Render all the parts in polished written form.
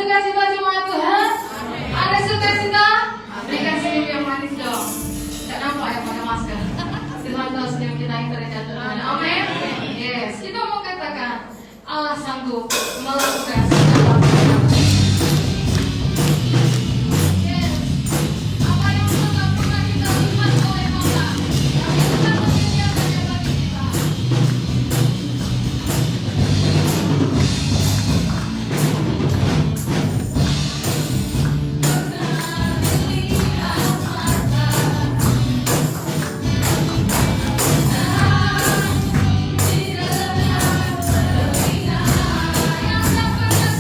sukacita jemaat Tuhan? Ada sukacita? Berikan senyum yang manis dong. Tidak nampak ya pakai masker. Tuhan tahu senyum kita yang terlihat Tuhan. Amin. Yes, kita mau katakan Allah sanggup melakukan segala sesuatu. Yes, apa yang belum pernah kita lihat oleh Allah, yang kita menyediakan bagi kita. Yang tak pernah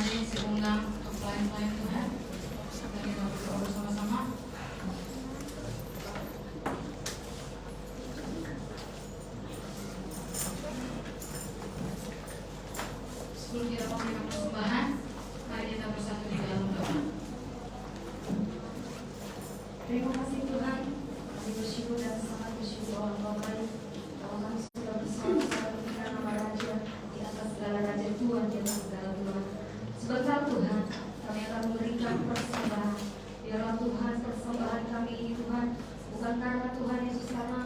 Mari saya undang untuk pelayan-pelayan Tuhan. Dan kita berdoa bersama-sama. Sebelum kita memberikan persembahan, mari kita bersatu di dalam doa. Terima kasih Tuhan, kami bersyukur dan sangat bersyukur Allah baik bahwa kami sudah bersama-sama dengan nama Raja di atas segala Raja, Tuhan di atas segala Tuhan. Sebentar Tuhan, kami akan memberikan persembahan. Biarlah Tuhan persembahan kami ini Tuhan bukan karena Tuhan Yesus karena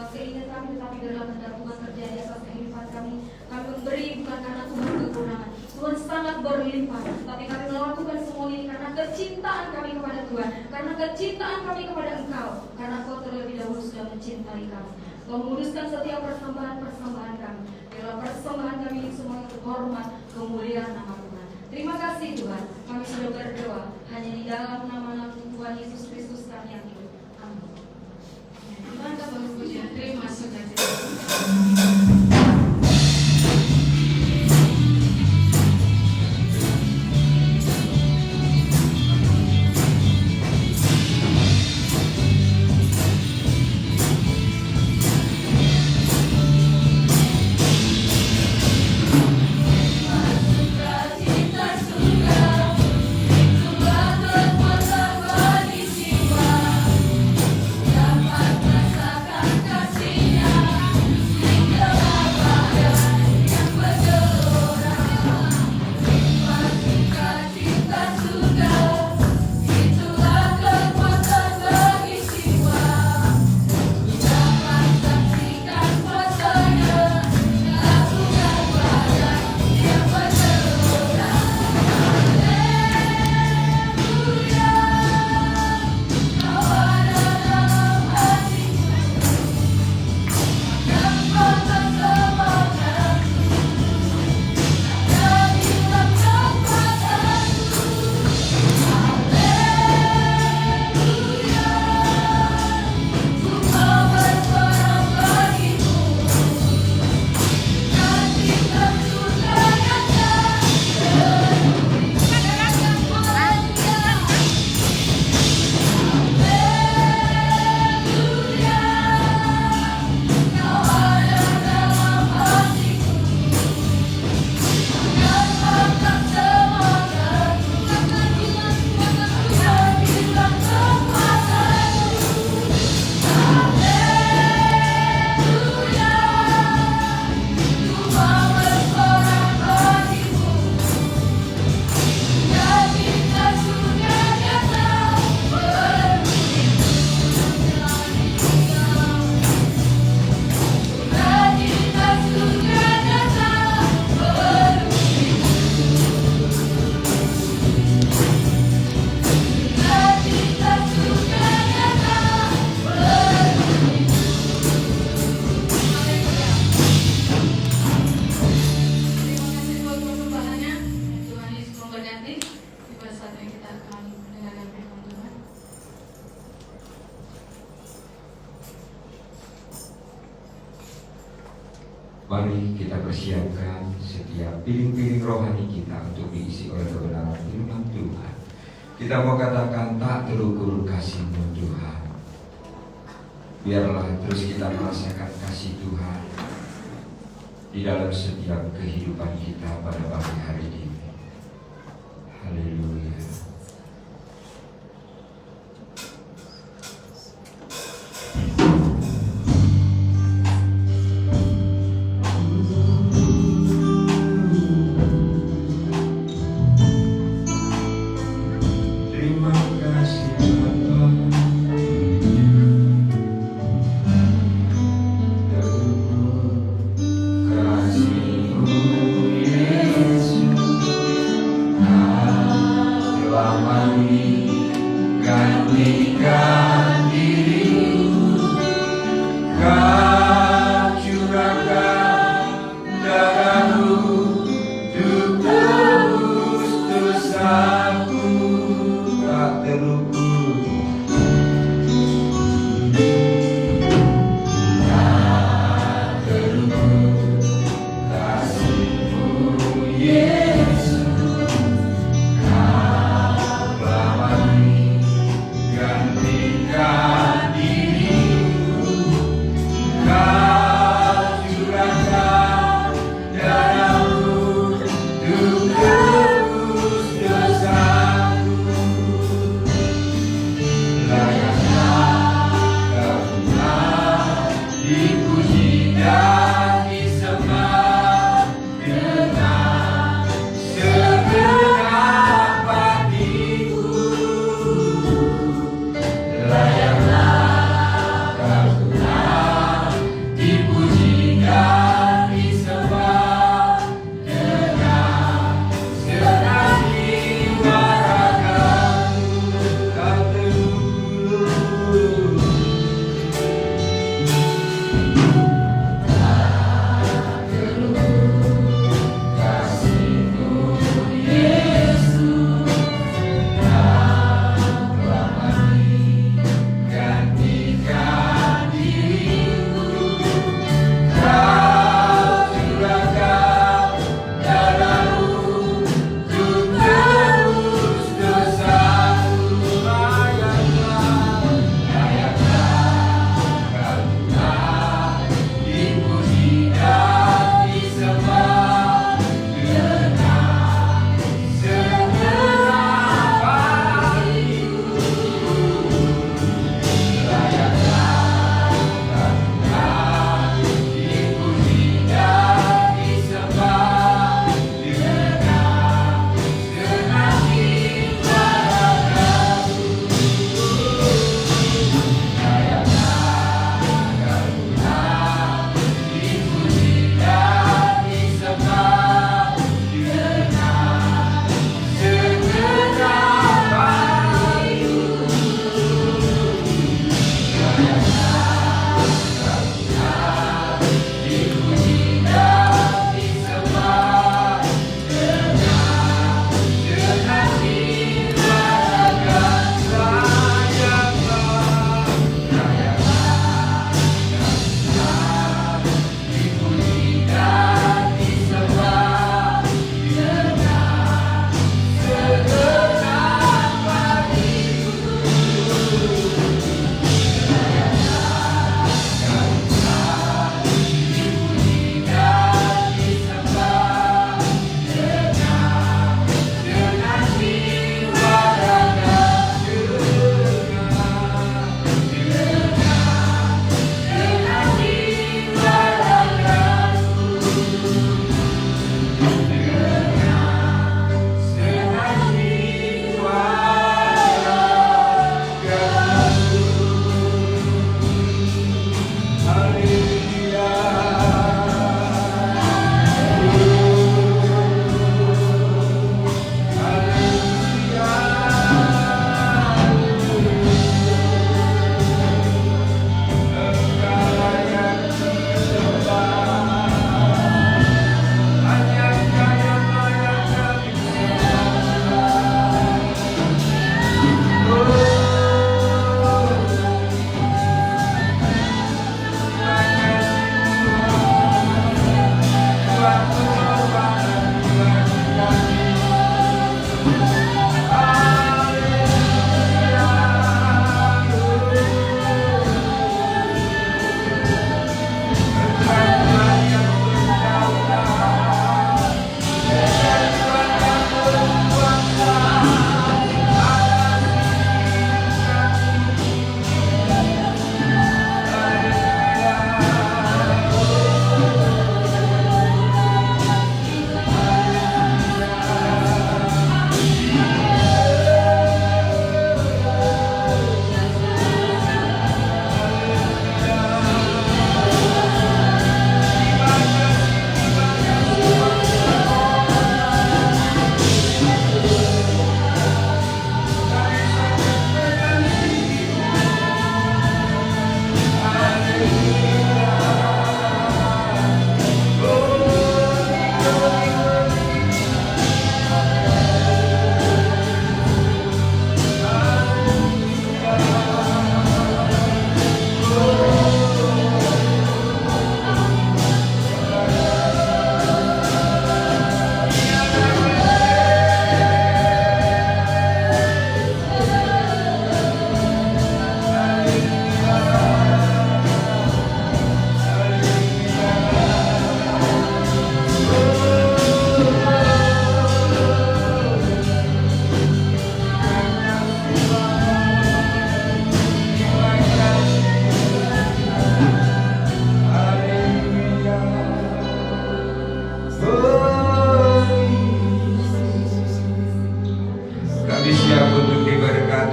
keinginan kami, tetapi biarlah kehendak Tuhan terjadi atas kehidupan kami. Kami memberi bukan karena Tuhan kekurangan, Tuhan sangat berlimpah, tapi kami melakukan semua ini karena kecintaan kami kepada Tuhan, karena kecintaan kami kepada Engkau, karena Engkau terlebih dahulu sudah mencintai kami. Kau menguruskan setiap persembahan kami. Biarlah persembahan kami ini semua untuk hormat kemuliaan nama Tuhan. Terima kasih Tuhan, kami sudah berdoa hanya di dalam nama Tuhan Yesus Kristus kami yang hidup. Amin. Tuhan tak pujian, terima sukacita. Mari kita persiapkan setiap piring-piring rohani kita untuk diisi oleh kebenaran firman Tuhan. Kita mau katakan tak terukur kasih-Mu Tuhan. Biarlah terus kita merasakan kasih Tuhan di dalam setiap kehidupan kita pada pagi hari ini. Haleluya. Yesus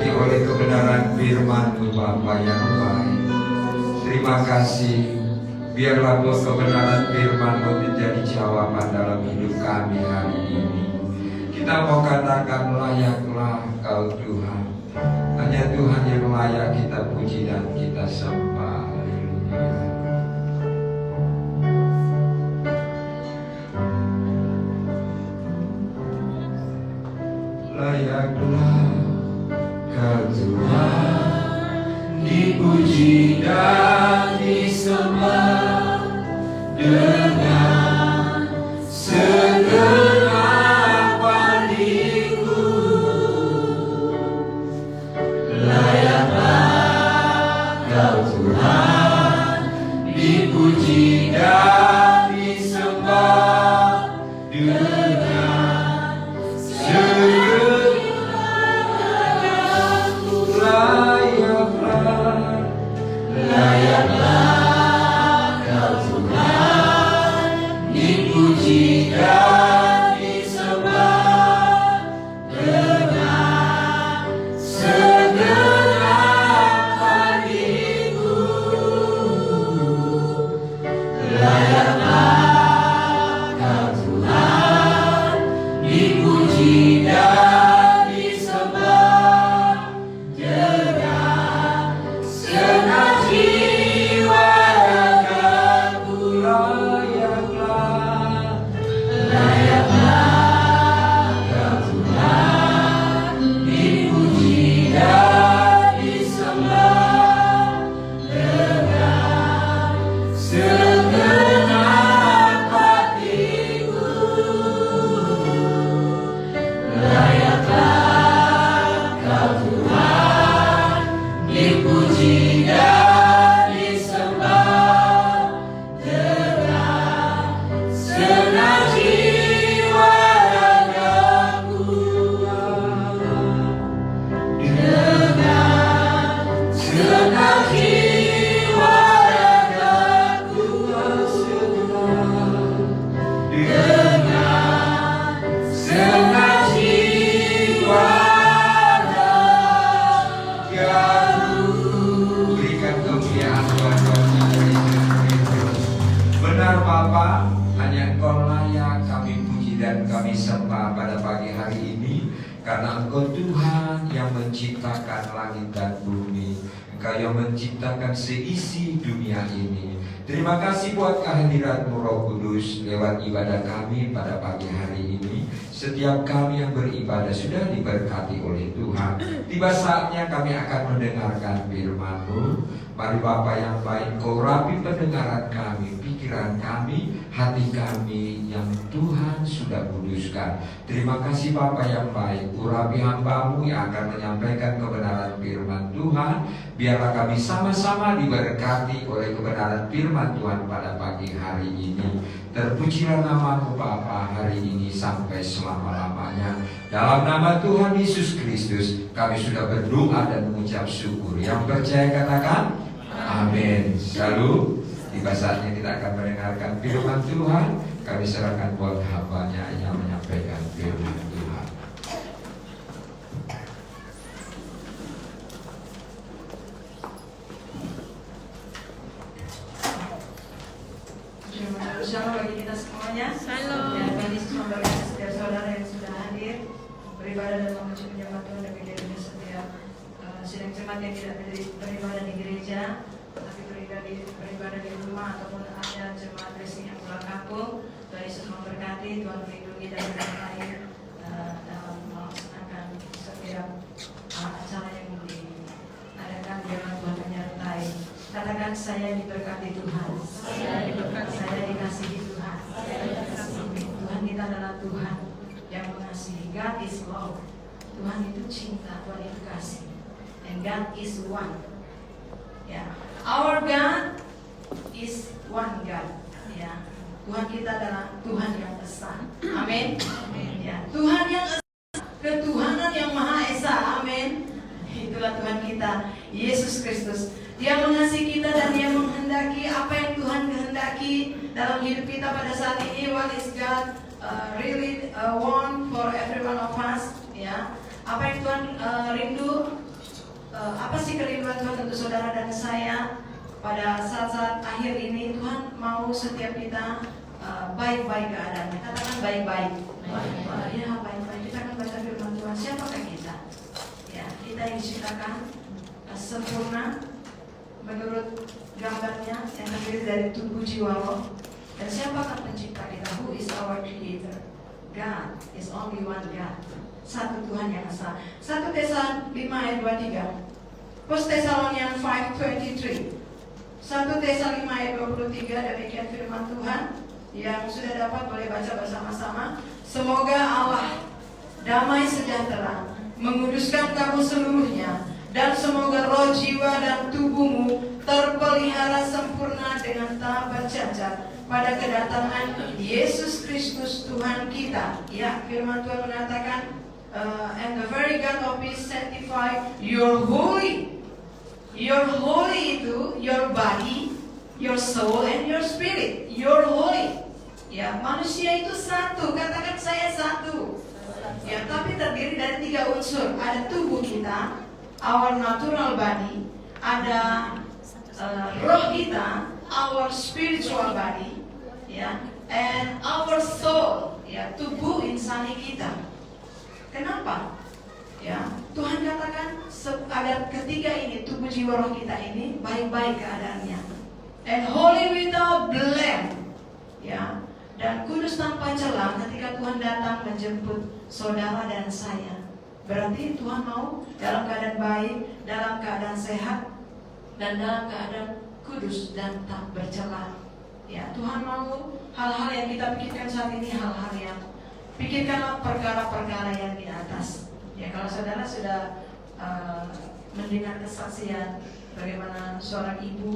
diberkati oleh kebenaran firman-Mu Bapa yang baik. Terima kasih. Biarlah kebenaran firman-Mu menjadi jawaban dalam hidup kami hari ini. Kita mau katakan layaklah Kau Tuhan. Hanya Tuhan yang layak kita puji dan kita sembah. Haleluya. Layaklah Kau Tuhan, dipuji dan disembah dengan segenap hatiku. Layaklah Kau Tuhan, dipuji dan disembah dengan layaklah Kau Tuhan, dipuji dan disembah dengan segenap hatiku. Layaklah Kau Tuhan, dipuji dan disembah dengan segenap jiwa ragaku. Layaklah Kau Tuhan, dipuji dan disembah dengan segenap hatiku. Layaklah Kau Tuhan, dipuji dan disembah dengan segenap jiwa ragaku. Dengan segenap jiwa ragaku. Dengan segenap jiwa ragaku. Berikan kemuliaan buat Tuhan Yesus Kristus. Benar Bapa, hanya Engkau layak kami puji dan kami sembah pada pagi hari ini, karena Engkau Tuhan yang menciptakan langit dan bumi. Engkau yang menciptakan seisi dunia ini. Terima kasih buat kehadirat-Mu Roh Kudus lewat ibadah kami pada pagi hari ini. Setiap kami yang beribadah sudah diberkati oleh Tuhan. Tiba saatnya kami akan mendengarkan firman-Mu. Mari Bapa yang baik, Kau rapi pendengaran kami, pikiran kami, hati kami yang Tuhan sudah kuduskan. Terima kasih Bapa yang baik, urapi hamba-Mu yang akan menyampaikan kebenaran firman Tuhan. Biarlah kami sama-sama diberkati oleh kebenaran firman Tuhan pada pagi hari ini. Terpujilah nama-Mu Bapa hari ini sampai selama-lamanya. Dalam nama Tuhan Yesus Kristus kami sudah berdoa dan mengucap syukur. Yang percaya katakan amin. Selalu tiba saatnya kita akan mendengarkan firman Tuhan. Kami serahkan buat hamba-Nya yang menyampaikan firman Tuhan. Shalom bagi kita semuanya. Shalom. Ya, kami semua berkata setiap saudara yang sudah hadir beribadah dan memuji penyembah Tuhan dan gereja setiap sidang jemaat yang tidak beribadah di gereja tapi beribadah di rumah ataupun ada jemaat resmi yang pulang kampung. Tuhan Yesus memberkati, Tuhan melindungi dan menyertai dalam melaksanakan setiap acara yang diadakan. Biarlah Tuhan menyertai. Katakan saya diberkati Tuhan. Saya dikasihi Tuhan. Tuhan kita adalah Tuhan yang mengasihi. God is love. Tuhan itu cinta, Tuhan itu kasih. And God is one. Ya, our God is one God. Ya, Tuhan kita adalah Tuhan yang esa. Amin. Ya, Tuhan yang esa, ketuhanan yang maha esa. Amin. Itulah Tuhan kita, Yesus Kristus. Dia mengasihi kita dan Dia menghendaki apa yang Tuhan kehendaki dalam hidup kita pada saat ini. What is God really want for every one of us? Ya, apa yang Tuhan rindu dan saya pada saat-saat akhir ini Tuhan mau setiap kita baik-baik keadaannya. Katakan baik-baik. Ya, baik-baik. Kita akan baca firman Tuhan. Siapakah kita? Ya, kita yang diciptakan sempurna menurut gambarnya yang terdiri dari tubuh, jiwa, roh. Dan siapakah pencipta kita? Who is our creator? God is only one God. Satu Tuhan yang esa. 1 Tessalonians 5 ayat 23. 1 Thessalonians 5:23. 1 Tessalonians 5 ayat 23, demikian firman Tuhan. Yang sudah dapat boleh baca bersama-sama. Semoga Allah damai sejahtera menguduskan kamu seluruhnya, dan semoga roh, jiwa, dan tubuhmu terpelihara sempurna dengan tak bercacat pada kedatangan Yesus Kristus Tuhan kita. Ya, firman Tuhan mengatakan, and the very God of peace sanctify your holy. Your holy itu your body, your soul, and your spirit. Your holy. Ya, manusia itu satu. Katakan saya satu. Ya, tapi terdiri dari 3 unsur. Ada tubuh kita, our natural body. Ada roh kita, our spiritual body. Ya, and our soul. Ya, tubuh insani kita. Kenapa? Ya, Tuhan katakan agar ketiga ini, tubuh, jiwa, roh kita ini baik-baik keadaannya. And holy without blame. Ya, dan kudus tanpa celah ketika Tuhan datang menjemput saudara dan saya. Berarti Tuhan mau dalam keadaan baik, dalam keadaan sehat, dan dalam keadaan kudus dan tak bercela. Ya, Tuhan mau hal-hal yang kita pikirkan saat ini, hal-hal yang pikirkanlah perkara-perkara yang di atas. Ya, kalau saudara sudah mendengar kesaksian bagaimana seorang ibu,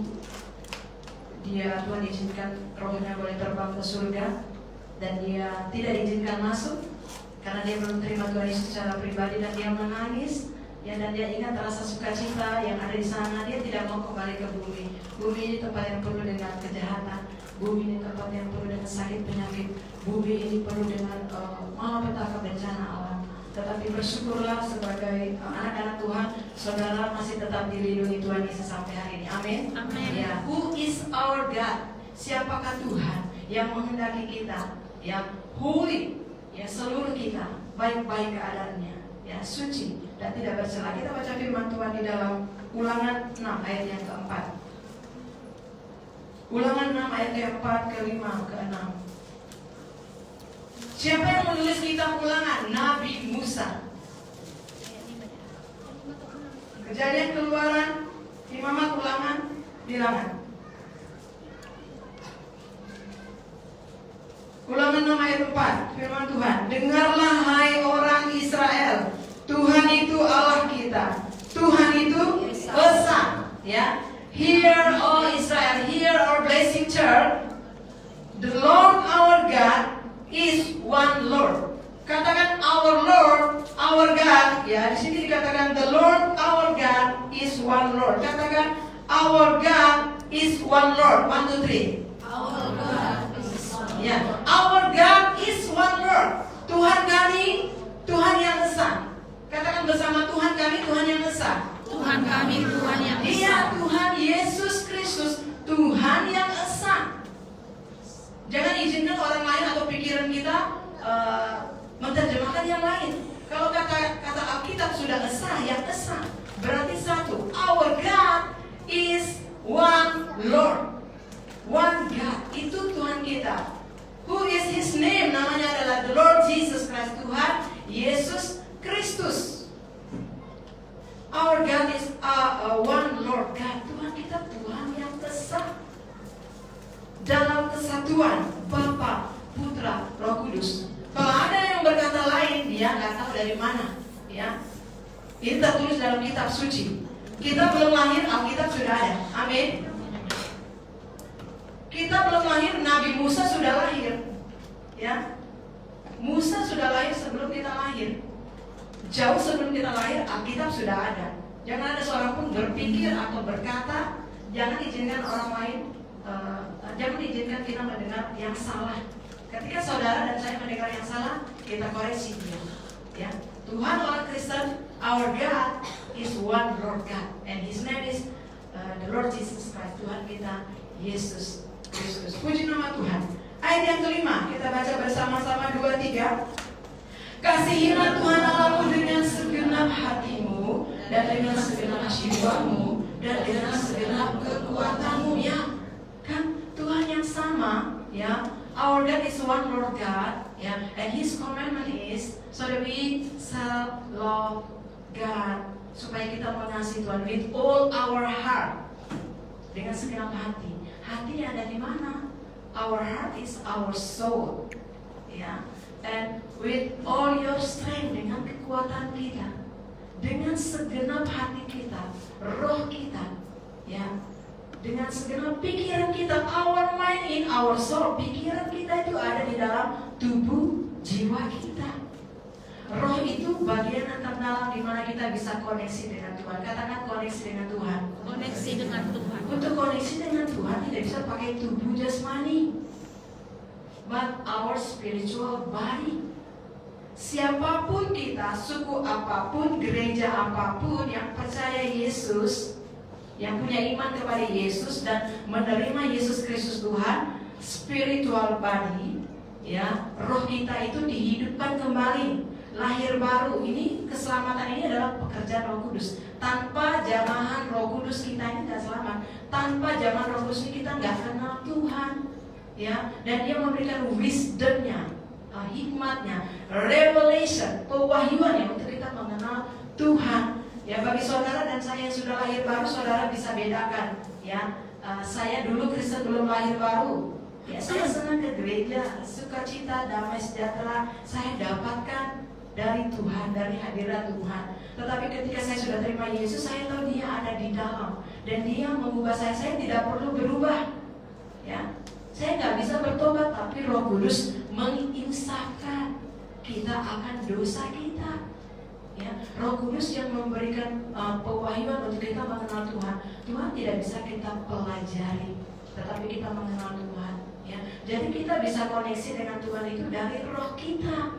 dia Tuhan izinkan rohnya boleh terbang ke surga, dan dia tidak diizinkan masuk karena dia belum terima Tuhan Yesus secara pribadi, dan dia menangis. Ya, dan dia ingat rasa sukacita yang ada di sana. Dia tidak mau kembali ke bumi. Bumi ini tempat yang penuh dengan kejahatan. Bumi ini tempat yang penuh dengan sakit penyakit. Bumi ini penuh dengan malapetaka bencana alam. Tetapi bersyukurlah sebagai anak-anak Tuhan, saudara masih tetap dilindungi Tuhan Yesus sampai hari ini. Amin. Amin. Ya, who is our God? Siapakah Tuhan yang menghendaki kita yang holy, ya, seluruh kita baik-baik keadaannya, ya, suci dan tidak bercela. Kita baca firman Tuhan di dalam Ulangan 6 ayat yang keempat. Ulangan 6 ayat keempat, kelima, keenam. Siapa yang menulis kitab Ulangan? Nabi Musa. Kejadian, Keluaran, Imamat, Ulangan, Bilangan. Ulangan 6 ayat 4, firman Tuhan. Dengarlah hai orang Israel, Tuhan itu Allah kita. Tuhan itu Esa. Ya. Hear, O Israel, hear our blessing church. The Lord our God is one Lord. Katakan our Lord, our God. Ya, di sini dikatakan the Lord our God is one Lord. Katakan our God is one Lord. 1, 2, 3. Our God is one. Ya, our God is one Lord. Tuhan kami, Tuhan yang esa. Katakan bersama, Tuhan kami, Tuhan yang esa. Tuhan kami, Tuhan yang esa. Iya, Tuhan Yesus Kristus, Tuhan yang esa. Jangan izinkan orang lain atau pikiran kita menerjemahkan yang lain. Kalau kata Alkitab sudah esa, yang esa berarti satu. Our God is one Lord, one God. Itu Tuhan kita. Who is His name? Namanya adalah the Lord Jesus Christ. Tuhan Yesus Kristus. Our God is one Lord God. Tuhan kita Tuhan yang esa. Dalam kesatuan Bapa, Putra, Roh Kudus. Kalau ada yang berkata lain, dia nggak tahu dari mana. Ya, ini tertulis dalam kitab suci. Kita belum lahir, Alkitab sudah ada. Amin. Kita belum lahir, Nabi Musa sudah lahir. Ya, Musa sudah lahir sebelum kita lahir. Jauh sebelum kita lahir, Alkitab sudah ada. Jangan ada seorang pun berpikir atau berkata, jangan izinkan orang lain. Jangan izinkan kita mendengar yang salah. Ketika saudara dan saya mendengar yang salah, kita koreksi dia. Ya, Tuhan orang Kristen, our God is one Lord God, and His name is the Lord Jesus Christ, Tuhan kita Yesus Kristus. Puji nama Tuhan. Ayat yang kelima, kita baca bersama-sama 2-3. Kasihilah Tuhan Allahmu dengan segenap hatimu dan dengan segenap jiwamu dan dengan segenap kekuatanmu, ya. Kan Tuhan yang sama, ya. Our God is one Lord God, ya. And His commandment is so that we shall love God, supaya kita mengasihi Tuhan with all our heart, dengan segenap hati. Hati ada di mana? Our heart is our soul, ya. And with all your strength, dengan kekuatan kita, dengan segenap hati kita, roh kita, ya, dengan segenap pikiran kita, our mind in our soul. Pikiran kita itu ada di dalam tubuh jiwa kita. Roh itu bagian terdalam di mana kita bisa koneksi dengan Tuhan. Katakan koneksi dengan Tuhan. Koneksi dengan Tuhan. Untuk koneksi dengan Tuhan tidak bisa pakai tubuh jasmani, but our spiritual body. Siapapun kita, suku apapun, gereja apapun yang percaya Yesus, yang punya iman kepada Yesus dan menerima Yesus Kristus Tuhan, spiritual body, ya, roh kita itu dihidupkan kembali, lahir baru. Ini keselamatan ini adalah pekerjaan Roh Kudus. Tanpa jamahan Roh Kudus kita ini tidak selamat. Tanpa jamahan Roh Kudus ini kita nggak kenal Tuhan, ya. Dan Dia memberikan wisdomnya, hikmatnya, revelation, pewahyuannya untuk kita mengenal Tuhan. Ya, bagi saudara dan saya yang sudah lahir baru, saudara bisa bedakan, ya. Saya dulu Kristen belum lahir baru. Ya, saya senang ke gereja, sukacita, damai sejahtera saya dapatkan dari Tuhan, dari hadirat Tuhan. Tetapi ketika saya sudah terima Yesus, saya tahu Dia ada di dalam dan Dia mengubah saya. Saya tidak perlu berubah, ya. Saya nggak bisa bertobat, tapi Roh Kudus menginsafkan kita akan dosa kita, ya. Roh Kudus yang memberikan pewahyuan untuk kita mengenal Tuhan. Tuhan tidak bisa kita pelajari, tetapi kita mengenal Tuhan, ya. Jadi kita bisa koneksi dengan Tuhan itu dari roh kita,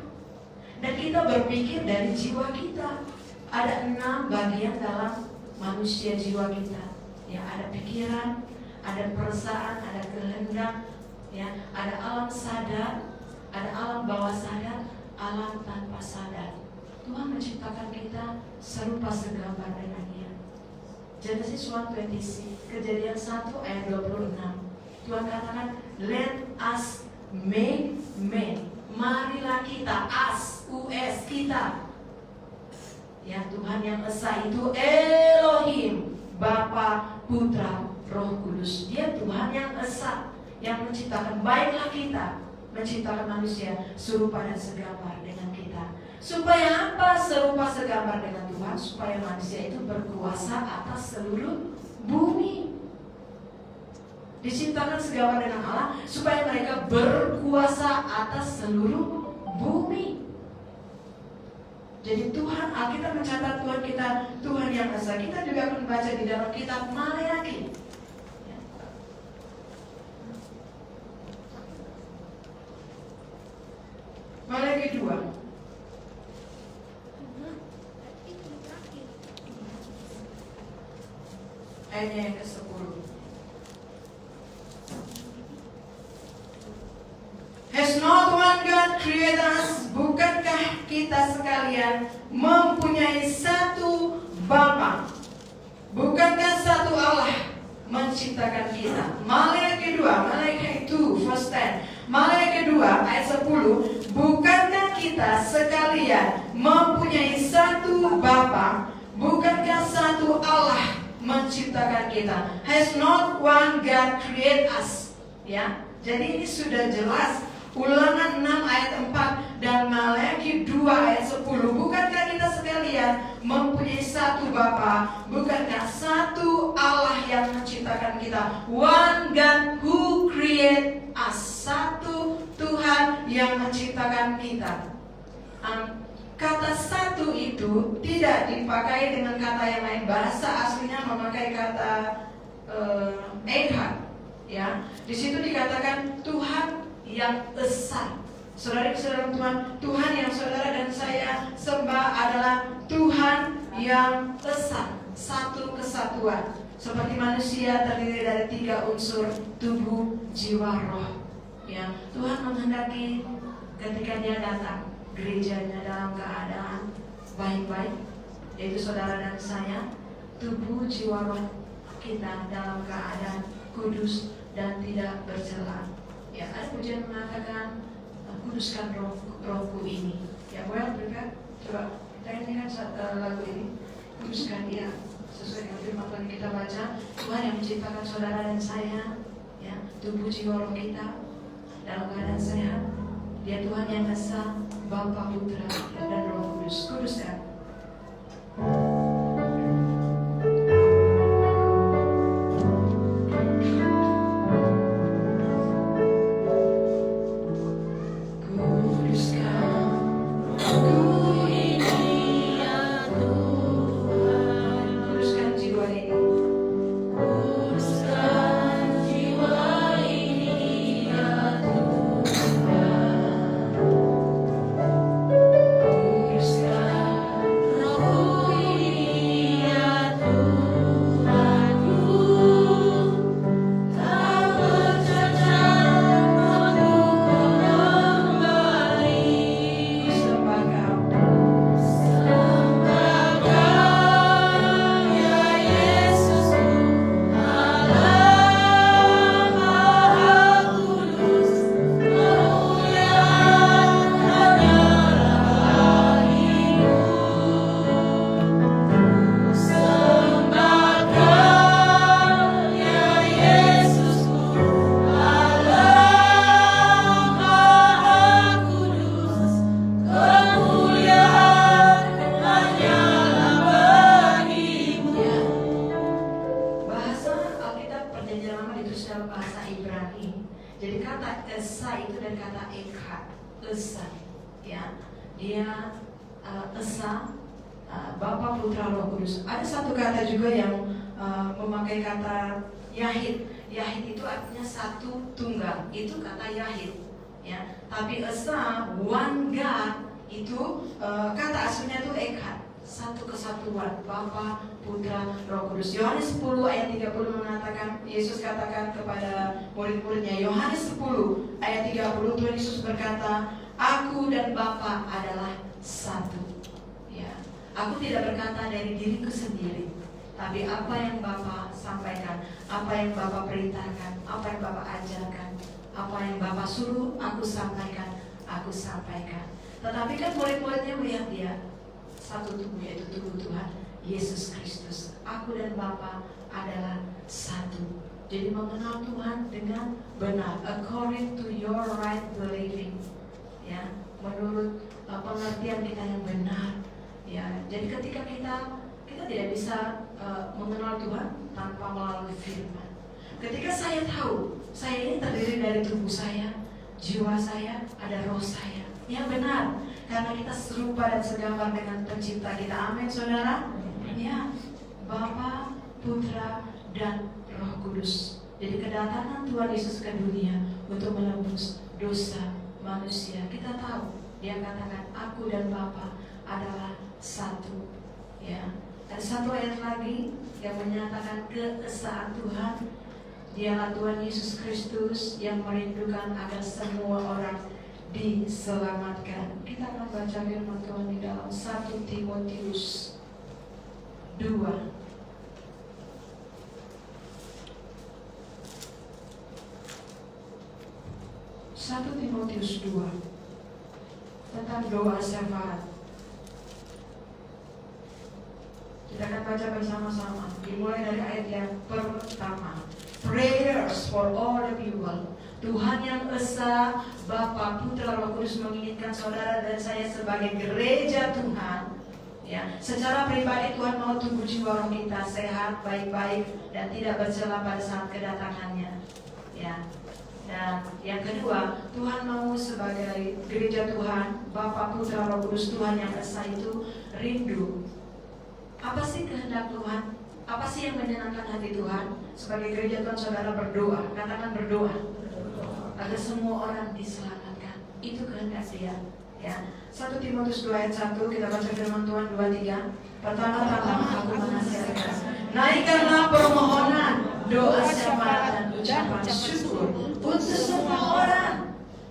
dan kita berpikir dari jiwa kita. Ada 6 bagian dalam manusia jiwa kita, ya. Ada pikiran, ada perasaan, ada kehendak, ya. Ada alam sadar, ada alam bawah sadar, alam tanpa sadar. Tuhan menciptakan kita serupa segambar dengan Dia. Genesis 1:26, Kejadian 1 ayat 26. Tuhan katakan, let us make man. Marilah kita, us, kita. Ya, Tuhan yang esa itu Elohim, Bapa, Putra, Roh Kudus. Dia Tuhan yang esa, yang menciptakan. Baiklah kita menciptakan manusia serupa dan segambar dengan kita. Supaya apa serupa segambar dengan Tuhan? Supaya manusia itu berkuasa atas seluruh bumi. Diciptakan segambar dengan Allah supaya mereka berkuasa atas seluruh bumi. Jadi Tuhan, Alkitab mencatat Tuhan kita Tuhan yang esa. Kita juga akan baca di dalam kitab Maleakhi. Maleakhi 2. Ayatnya yang ke-10. Has not one God created us? Bukankah kita sekalian mempunyai satu Bapa? Bukankah satu Allah menciptakan kita? Maleakhi 2, Maleakhi 2 verse 10. Maleakhi 2 ayat 10. Bukankah kita sekalian mempunyai satu Bapa? Bukankah satu Allah menciptakan kita? Has not one God created us? Ya, jadi ini sudah jelas. Ulangan 6 ayat 4 dan Maleakhi 2 ayat 10. Bukankah kita sekalian mempunyai satu Bapa? Bukankah satu Allah yang menciptakan kita? One God who create us. Satu Tuhan yang menciptakan kita. Kata satu itu tidak dipakai dengan kata yang lain. Bahasa aslinya memakai kata Echad, ya. Di situ dikatakan Tuhan yang esa. Saudara-saudara Tuhan, Tuhan yang saudara dan saya sembah adalah Tuhan yang esa, satu kesatuan. Seperti manusia terdiri dari 3 unsur, tubuh, jiwa, roh. Ya, Tuhan menghendaki ketika Dia datang, gerejanya dalam keadaan baik-baik, yaitu saudara dan saya, tubuh, jiwa, roh kita dalam keadaan kudus dan tidak bercela. Ya, ada pujian mengatakan, kuduskan rohku ini. Ya, boleh berikan? Coba kita nyanyikan lagu ini. Kuduskan Dia. Sesuai dengan firman Tuhan kita baca, Tuhan yang menciptakan saudara dan saya, ya, tubuh, jiwa, roh kita dalam keadaan sehat. Dia Tuhan yang Esa, Bapa, Putra, dan Roh Kudus. Kuduskan. Tapi Esa, one God, itu kata aslinya itu Echad, satu kesatuan, Bapa, Putra, Roh Kudus. Yohanes 10 ayat 30 mengatakan, Yesus katakan kepada murid-muridnya, Yohanes 10 ayat 30, Tuhan Yesus berkata, Aku dan Bapa adalah satu. Ya, aku tidak berkata dari diriku sendiri, tapi apa yang Bapa sampaikan, apa yang Bapa perintahkan, apa yang Bapa ajarkan, apa yang Bapa suruh aku sampaikan, aku sampaikan. Tetapi kan murid-muridnya melihat Dia satu tubuh, yaitu tubuh Tuhan Yesus Kristus. Aku dan Bapa adalah satu. Jadi mengenal Tuhan dengan benar, according to your right believing, ya, menurut pengertian kita yang benar. Ya, jadi ketika kita tidak bisa mengenal Tuhan tanpa melalui firman. Ketika saya tahu saya ini terdiri dari tubuh saya, jiwa saya, ada roh saya. Ya benar, karena kita serupa dan segambar dengan pencipta kita. Amin, saudara. Ya, Bapa, Putra, dan Roh Kudus. Jadi kedatangan Tuhan Yesus ke dunia untuk menebus dosa manusia. Kita tahu, Dia katakan, Aku dan Bapa adalah satu. Ya, ada satu ayat lagi yang menyatakan keesaan Tuhan. Dialah Tuhan Yesus Kristus yang merindukan agar semua orang diselamatkan. Kita akan baca firman Tuhan di dalam 1 Timotius 2. 1 Timotius 2 tentang doa syafaat. Kita akan baca bersama-sama. Dimulai dari ayat yang pertama. Prayers for all the people. Tuhan yang Esa, Bapa, Putra, Roh Kudus menginginkan saudara dan saya sebagai gereja Tuhan. Ya, secara pribadi Tuhan mau tubuh jiwa roh kita sehat, baik-baik, dan tidak bercela pada saat kedatangannya. Ya. Dan yang kedua, Tuhan mau sebagai gereja Tuhan, Bapa, Putra, Roh Kudus, Tuhan yang Esa itu rindu. Apa sih kehendak Tuhan? Apa sih yang menyenangkan hati Tuhan? Sebagai gereja Tuhan, saudara berdoa. Katakan berdoa. Agar semua orang diselamatkan. Itu kehendak Dia. Ya. 1 Timotius 2 ayat 1, kita baca firman Tuhan 2-3. Pertama-tama aku menasihatkan naikkanlah permohonan, doa syafaat dan ucapan syukur untuk semua orang.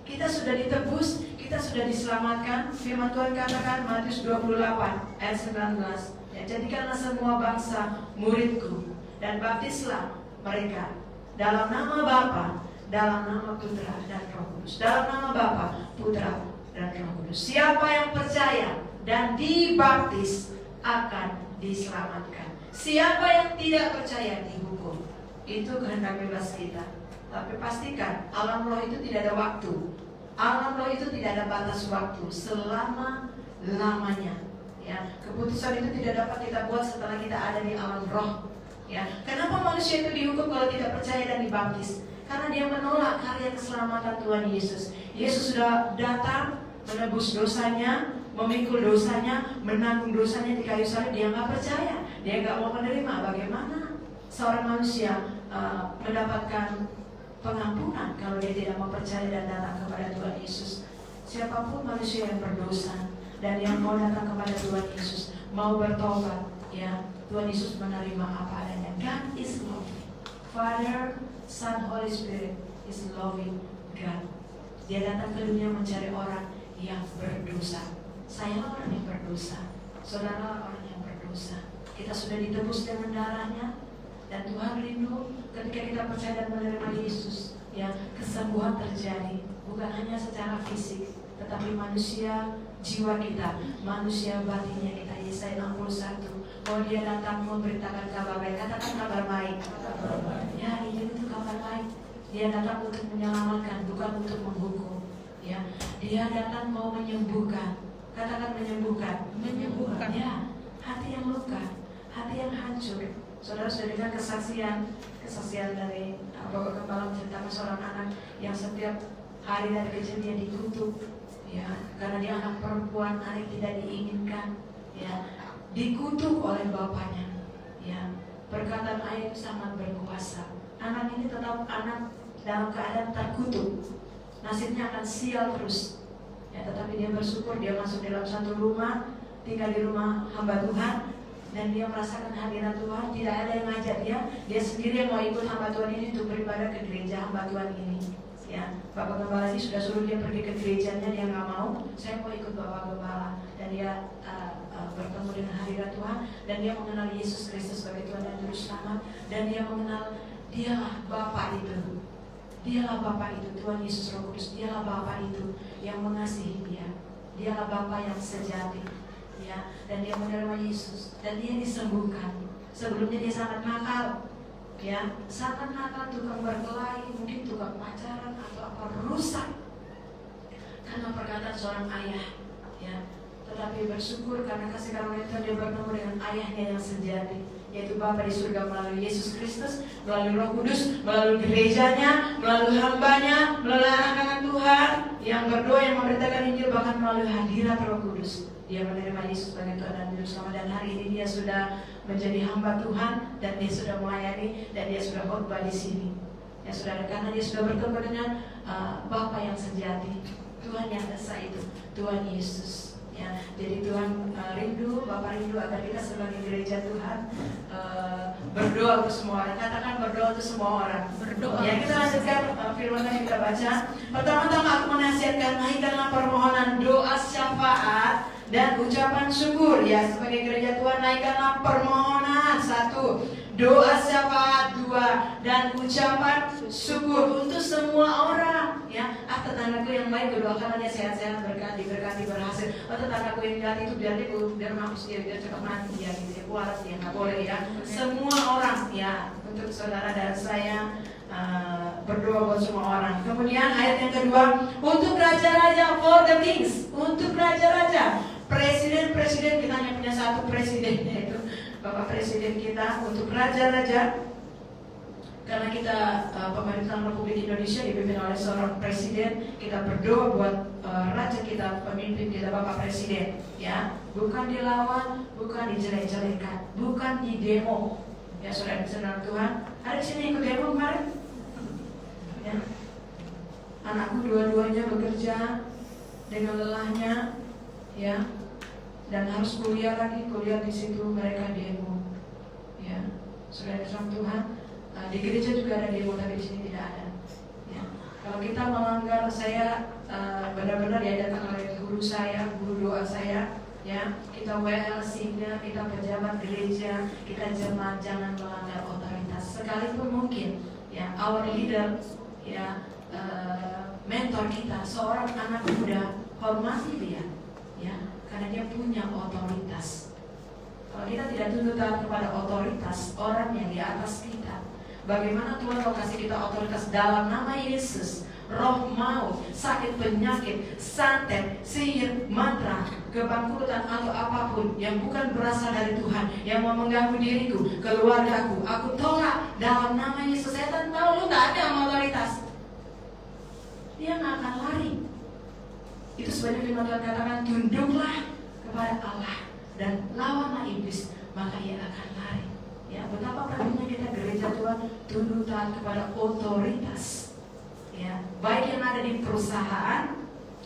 Kita sudah ditebus, kita sudah diselamatkan. Firman Tuhan katakan Matius 28 ayat 19, ya, jadikanlah semua bangsa muridku dan baptislah mereka dalam nama Bapa, dalam nama Putra dan Roh Kudus. Dalam nama Bapa, Putra dan Roh Kudus. Siapa yang percaya dan dibaptis akan diselamatkan. Siapa yang tidak percaya dihukum. Itu kehendak bebas kita. Tapi pastikan alam roh itu tidak ada waktu. Alam roh itu tidak ada batas waktu, selama-lamanya. Ya, keputusan itu tidak dapat kita buat setelah kita ada di alam roh. Ya, kenapa manusia itu dihukum kalau tidak percaya dan dibaptis? Karena dia menolak karya keselamatan Tuhan Yesus. Yesus sudah datang menebus dosanya, memikul dosanya, menanggung dosanya di kayu salib. Dia nggak percaya, dia nggak mau menerima. Bagaimana seorang manusia mendapatkan pengampunan kalau dia tidak mau percaya dan datang kepada Tuhan Yesus? Siapapun manusia yang berdosa dan yang mau datang kepada Tuhan Yesus, mau bertobat, ya, Tuhan Yesus menerima apa adanya. God is loving. Father, Son, Holy Spirit is loving God. Dia datang ke dunia mencari orang yang berdosa. Saya orang yang berdosa, saudara orang yang berdosa. Kita sudah ditebus dengan darahnya, dan Tuhan rindu ketika kita percaya dan menerima Yesus, ya, kesembuhan terjadi, bukan hanya secara fisik, tetapi manusia, jiwa kita, manusia batinnya kita. Yesaya 61, bahwa dia datang memberitakan kabar baik. Katakan kabar baik. Ya, itu kabar baik. Dia datang untuk menyelamatkan, bukan untuk menghukum. Ya, dia datang mau menyembuhkan. Katakan menyembuhkan. Menyembuhkan. Ya, hati yang luka, hati yang hancur. Saudara sudah dengar kesaksian dari Bapak Gembala menceritakan seorang anak yang setiap hari dari kejadian dikutuk, ya, karena dia anak perempuan, anak tidak diinginkan, ya, dikutuk oleh bapaknya, ya. Perkataan ayah itu sangat berkuasa. Anak ini tetap anak dalam keadaan terkutuk, nasibnya akan sial terus, ya, tetapi dia bersyukur. Dia masuk dalam satu rumah, tinggal di rumah hamba Tuhan, dan dia merasakan hadirat Tuhan. Tidak ada yang ngajak dia sendiri yang mau ikut hamba Tuhan ini untuk beribadah ke gereja hamba Tuhan ini. Ya, Bapak Gembala ini sudah suruh dia pergi ke gerejanya, dia nggak mau. Saya mau ikut Bapak Gembala, dan dia bertemu dengan hadirat Tuhan, dan dia mengenal Yesus Kristus sebagai Tuhan dan Juru Selamat, dan dia mengenal dialah Bapa itu. Dialah Bapa itu, Tuhan Yesus Roh Kudus. Dialah Bapa itu yang mengasihi dia. Dialah Bapa yang sejati. Ya, dan dia menerima Yesus dan dia disembuhkan. Sebelumnya dia sangat nakal, ya, sangat nakal, tukang berkelahi, mungkin tukang pacaran atau apa, rusak karena perkataan seorang ayah, ya. Tetapi bersyukur karena kasih karunia Tuhan, dia bertemu dengan ayahnya yang sejati, yaitu Bapa di surga melalui Yesus Kristus, melalui Roh Kudus, melalui gerejanya, melalui hambanya, melalui anak-anak Tuhan yang berdoa, yang memberitakan Injil, bahkan melalui hadirat Roh Kudus. Dia menerima Yesus sebagai Tuhan dan Juru Selamat, dan hari ini dia sudah menjadi hamba Tuhan, dan dia sudah melayani, dan dia sudah khotbah di sini. Ya saudara, karena dia sudah bertemu dengan Bapa yang sejati, Tuhan yang esa itu, Tuhan Yesus. Ya, jadi Tuhan rindu, Bapak rindu agar kita sebagai gereja Tuhan berdoa untuk semua orang. Katakan berdoa untuk semua orang. Berdoa. Ya, kita lanjutkan firman yang kita baca. Pertama-tama aku menasihatkan, naikkanlah permohonan, doa syafaat dan ucapan syukur. Ya, sebagai gereja Tuhan, naikkanlah permohonan. 1, doa syafaat. 2, dan ucapan syukur untuk semua orang. Ya, tetanggaku yang baik, berdoakanlah dia sehat-sehat, berkati, berhasil. Tetanggaku yang jahat itu biar mampus dia, biar cepat mati dia, gitu ya, waras dia, nggak boleh ya. Semua orang, ya, untuk saudara dan saya berdoa buat semua orang. Kemudian ayat yang kedua, untuk raja-raja, for the kings, untuk raja-raja. Presiden-presiden, kita hanya punya satu presiden, yaitu Bapak Presiden kita. Untuk raja-raja, karena kita pemerintahan Republik Indonesia dipimpin oleh seorang presiden, kita berdoa buat raja kita, pemimpin kita, Bapak Presiden, ya. Bukan dilawan, bukan dijelek-jelekan, bukan di demo. Ya, saudara senang Tuhan. Ada di sini ikut demo kemarin? Ya. Anakku dua-duanya bekerja dengan lelahnya, ya, dan harus kuliah lagi, kuliah di situ mereka demo, ya. Saudara dalam Tuhan, di gereja juga ada demo, tapi di sini tidak ada. Ya. Kalau kita melanggar, saya benar-benar diajarkan oleh guru saya, guru doa saya, ya, kita WLC-nya, kita pejabat gereja, kita jemaat jangan melanggar otoritas sekalipun mungkin. Ya, our leader, ya, mentor kita, seorang anak muda, hormati dia, ya, karena dia punya otoritas. Kalau kita tidak tunduk taat kepada otoritas orang yang di atas kita, bagaimana Tuhan mau kasih kita otoritas dalam nama Yesus? Roh maut, sakit penyakit, santet, sihir, mantra, kebangkrutan atau apapun yang bukan berasal dari Tuhan, yang mau mengganggu diriku, keluargaku, aku tolak dalam nama Yesus. Setan tahu lu gak ada otoritas, dia gak akan lari. Itu sebabnya firman Tuhan katakan, tunduklah kepada Allah dan lawanlah iblis, maka ia akan lari. Ya, betapa pentingnya kita gereja Tuhan tunduk taat kepada otoritas. Ya, baik yang ada di perusahaan,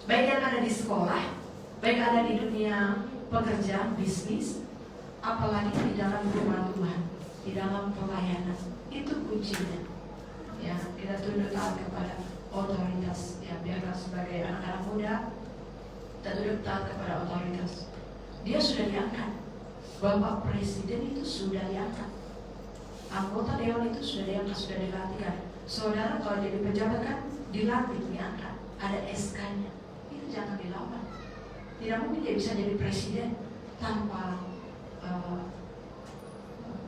baik yang ada di sekolah, baik ada di dunia pekerjaan, bisnis, apalagi di dalam rumah Tuhan, di dalam pelayanan. Itu kuncinya. Ya, kita tunduk taat kepada otoritas. Ya, biarlah sebagai anak-anak muda kita tunduk taat kepada otoritas. Dia sudah diangkat. Bapak Presiden itu sudah diangkat. Anggota Dewan itu sudah diangkat, sudah dilantikan. Saudara kalau jadi pejabat kan dilantik, diangkat, ada SK-nya. Itu jangan dilawan. Tidak mungkin dia bisa jadi presiden tanpa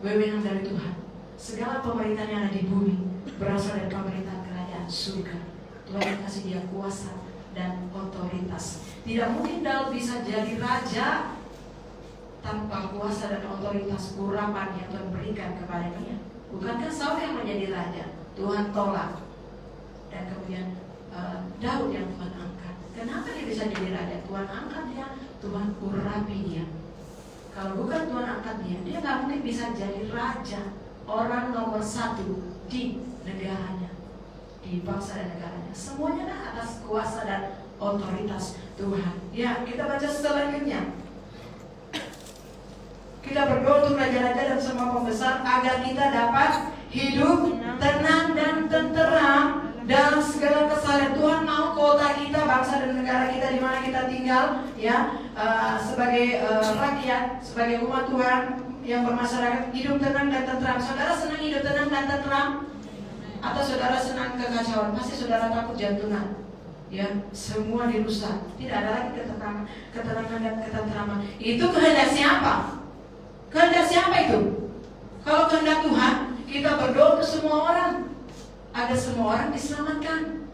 wewenang dari Tuhan. Segala pemerintahan yang ada di bumi berasal dari pemerintahan kerajaan surga. Tuhan kasih dia kuasa dan otoritas. Tidak mungkin Daud bisa jadi raja tanpa kuasa dan otoritas urapan yang Tuhan berikan kepada dia. Bukankah Saul yang menjadi raja? Tuhan tolak. Dan kemudian Daud yang Tuhan angkat. Kenapa dia bisa jadi raja? Tuhan angkat dia, Tuhan urapi dia. Kalau bukan Tuhan angkat dia, dia gak mungkin bisa jadi raja, orang nomor 1 di negaranya, di bangsa dan negaranya. Semuanya kan atas kuasa dan otoritas Tuhan. Ya, kita baca selanjutnya. Kita berdoa untuk raja-raja dan semua pembesar agar kita dapat hidup tenang dan tenteram dalam segala kesalahan. Tuhan mau kota kita, bangsa dan negara kita di mana kita tinggal, ya, sebagai rakyat, sebagai umat Tuhan yang bermasyarakat hidup tenang dan tenteram. Saudara senang hidup tenang dan tenteram? Atau saudara senang kekacauan? Pasti saudara takut jantungan. Ya, semua dirusak. Tidak ada lagi ketenangan dan ketenteraman. Itu kehendak siapa? Kehendak siapa itu? Kalau kehendak Tuhan, kita berdoa ke semua orang agar semua orang diselamatkan.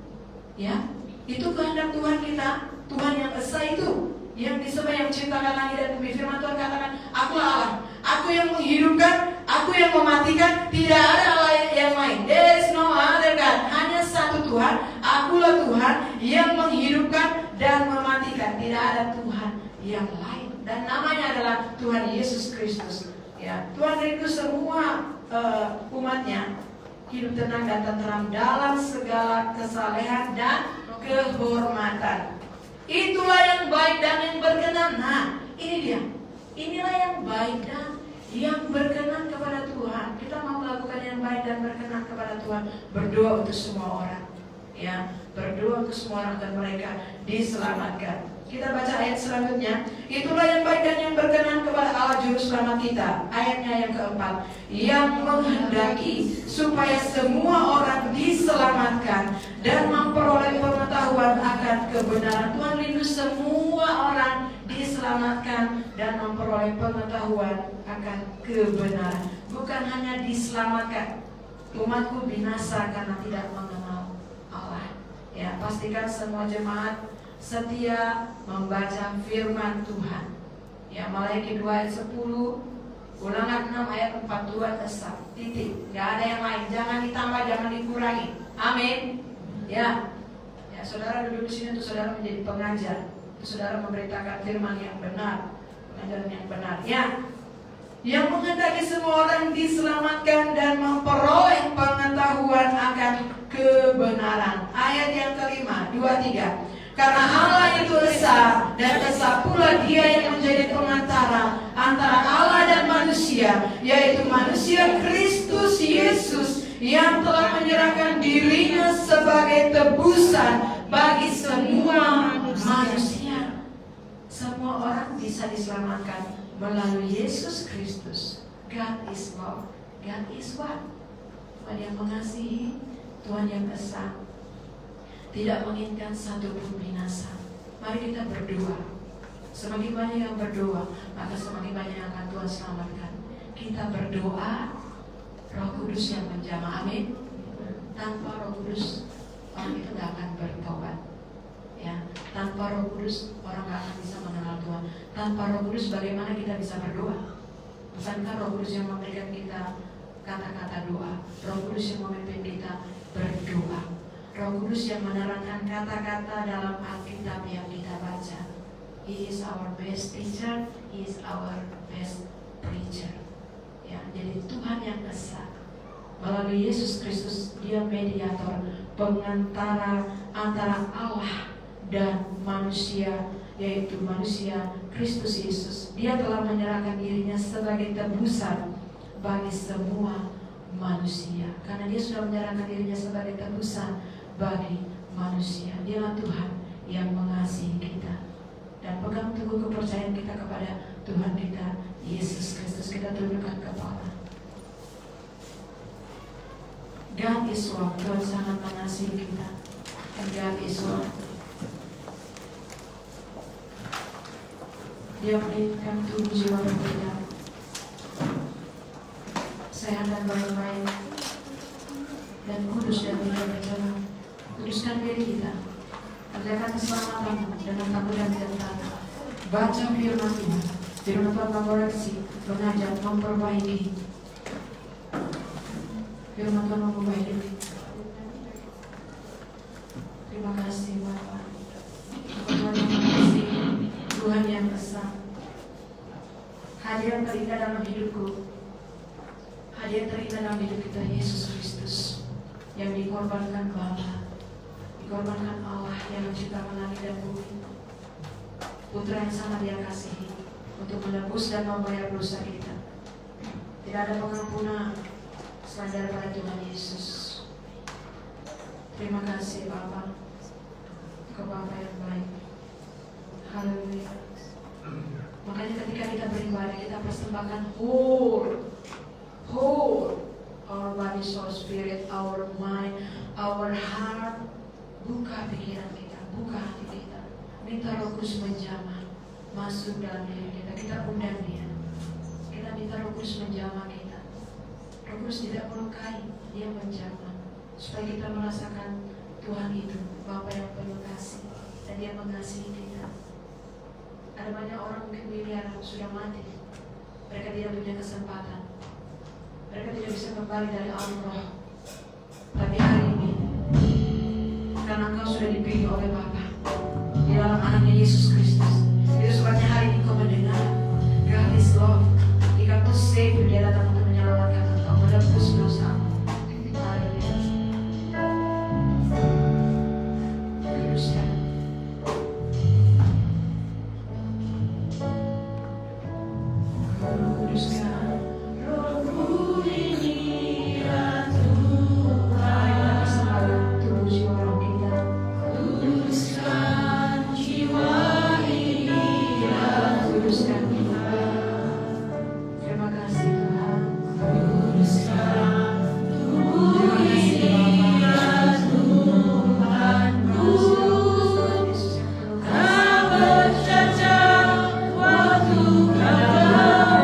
Ya, itu kehendak Tuhan kita. Tuhan yang esa itu, yang disembah, yang menciptakan langit dan bumi. Firman Tuhan katakan, Akulah Allah, Aku yang menghidupkan, Aku yang mematikan. Tidak ada Allah yang lain. There is no other God. Hanya satu Tuhan. Akulah Tuhan yang menghidupkan dan mematikan. Tidak ada Tuhan yang lain. Dan namanya adalah Tuhan Yesus Kristus. Ya, Tuhan rindu semua umatnya hidup tenang dan tenteram dalam segala kesalehan dan kehormatan. Itulah yang baik dan yang berkenan. Nah, ini dia. Inilah yang baik dan yang berkenan kepada Tuhan. Kita mau melakukan yang baik dan berkenan kepada Tuhan. Berdoa untuk semua orang. Ya, berdoa untuk semua orang dan mereka diselamatkan. Kita baca ayat selanjutnya. Itulah yang baik dan yang berkenan kepada Allah Juru Selamat kita. Ayatnya yang keempat, yang menghendaki supaya semua orang diselamatkan dan memperoleh pengetahuan akan kebenaran. Tuhan rindu semua orang diselamatkan dan memperoleh pengetahuan akan kebenaran. Bukan hanya diselamatkan, umatku binasa karena tidak mengenal Allah. Ya, pastikan semua jemaat setia membaca firman Tuhan. Ya, Maliaki 2 ayat 10, Ulangan 6 ayat 42 kesal. Titik. Gak ada yang lain. Jangan ditambah, jangan dikurangi. Amin. Ya. Ya, saudara duduk di sini untuk saudara menjadi pengajar. Untuk saudara memberitakan firman yang benar, pengajaran yang benar. Ya. Yang menghendaki semua orang diselamatkan dan memperoleh pengetahuan akan kebenaran. Ayat yang kelima, 2-3. Karena Allah itu esa, dan esa pula Dia yang menjadi pengantara antara Allah dan manusia, manusia, yaitu manusia Kristus Yesus yang telah menyerahkan dirinya sebagai tebusan bagi semua manusia. Semua orang bisa diselamatkan melalui Yesus Kristus. God is love. God is what? Tuhan yang mengasihi, Tuhan yang esa, tidak menginginkan satu pun binasa. Mari kita berdoa. Semakin banyak yang berdoa, maka semakin banyak yang akan Tuhan selamatkan. Kita berdoa, Roh Kudus yang menjamah. Amin. Tanpa Roh Kudus, orang itu tidak akan bertobat. Ya, tanpa Roh Kudus orang tidak akan bisa mengenal Tuhan. Tanpa Roh Kudus bagaimana kita bisa berdoa? Bukankah Roh Kudus yang memberikan kita kata-kata doa? Roh Kudus yang memimpin kita berdoa. Roh Kudus yang menerangkan kata-kata dalam Alkitab yang kita baca. He is our best teacher, He is our best preacher. Ya, jadi Tuhan yang esa melalui Yesus Kristus, Dia mediator, pengantara antara Allah dan manusia, yaitu manusia Kristus Yesus. Dia telah menyerahkan dirinya sebagai tebusan bagi semua manusia. Karena Dia sudah menyerahkan dirinya sebagai tebusan bagi manusia. Dialah Tuhan yang mengasihi kita. Dan pegang teguh kepercayaan kita kepada Tuhan kita Yesus Kristus. Kita tundukkan kepala. God is love. Tuhan sangat mengasihi kita. And God is love. Dia menginginkan tubuh jiwa berbeda, sehat dan baik-baik, dan kudus dan tidak bercela. Kuduskan diri kita, kerjakan keselamatanmu dengan takut dan taat. Baca firman Tuhan, firman Tuhan mengoreksi, mengajar, memperbaiki. Firman Tuhan memperbaiki. Terima kasih Bapak. Tuhan yang mengasihi, Tuhan yang esa. Hadiah terindah dalam hidupku, hadiah terindah dalam hidup kita Yesus Kristus yang dikorbankan Bapa, dikorbankan Allah yang menciptakan langit dan bumi, Putra yang sangat Dia kasihi untuk menebus dan membayar dosa kita. Tidak ada pengampunan selain daripada Tuhan Yesus. Terima kasih Bapa, Engkau Bapa yang baik. Haleluya. Makanya ketika kita beribadah, kita persembahkan whole our body, soul, spirit, our mind, our heart. Buka pikiran kita, buka hati kita. Minta Roh Kudus menjamah masuk dalam diri kita. Kita undang Dia. Kita minta Roh Kudus menjamah kita. Roh Kudus tidak melukai, Dia menjamah supaya kita merasakan Tuhan itu Bapa yang penuh kasih, dan Dia mengasihi kita. Ada banyak orang mungkin miliaran sudah mati. Mereka tidak punya kesempatan. Mereka tidak bisa kembali dari alam roh. Tapi hari ini, karena engkau sudah dipilih oleh Bapa di dalam anaknya Yesus Kristus, itu sebabnya hari ini kau mendengar God is love. Jika kau save, Dia datang untuk menyelamatkan engkau, menebus dosa. Haleluya. Kuduskan. Kuduskan Roh-Mu ini ya Tuhan. Tubuh jiwa roh kita. Kuduskan jiwa ini ya kuduskan kita. Terima kasih Tuhan. Kuduskan tubuh ini ya Tuhan. Kau bercacat waktu kau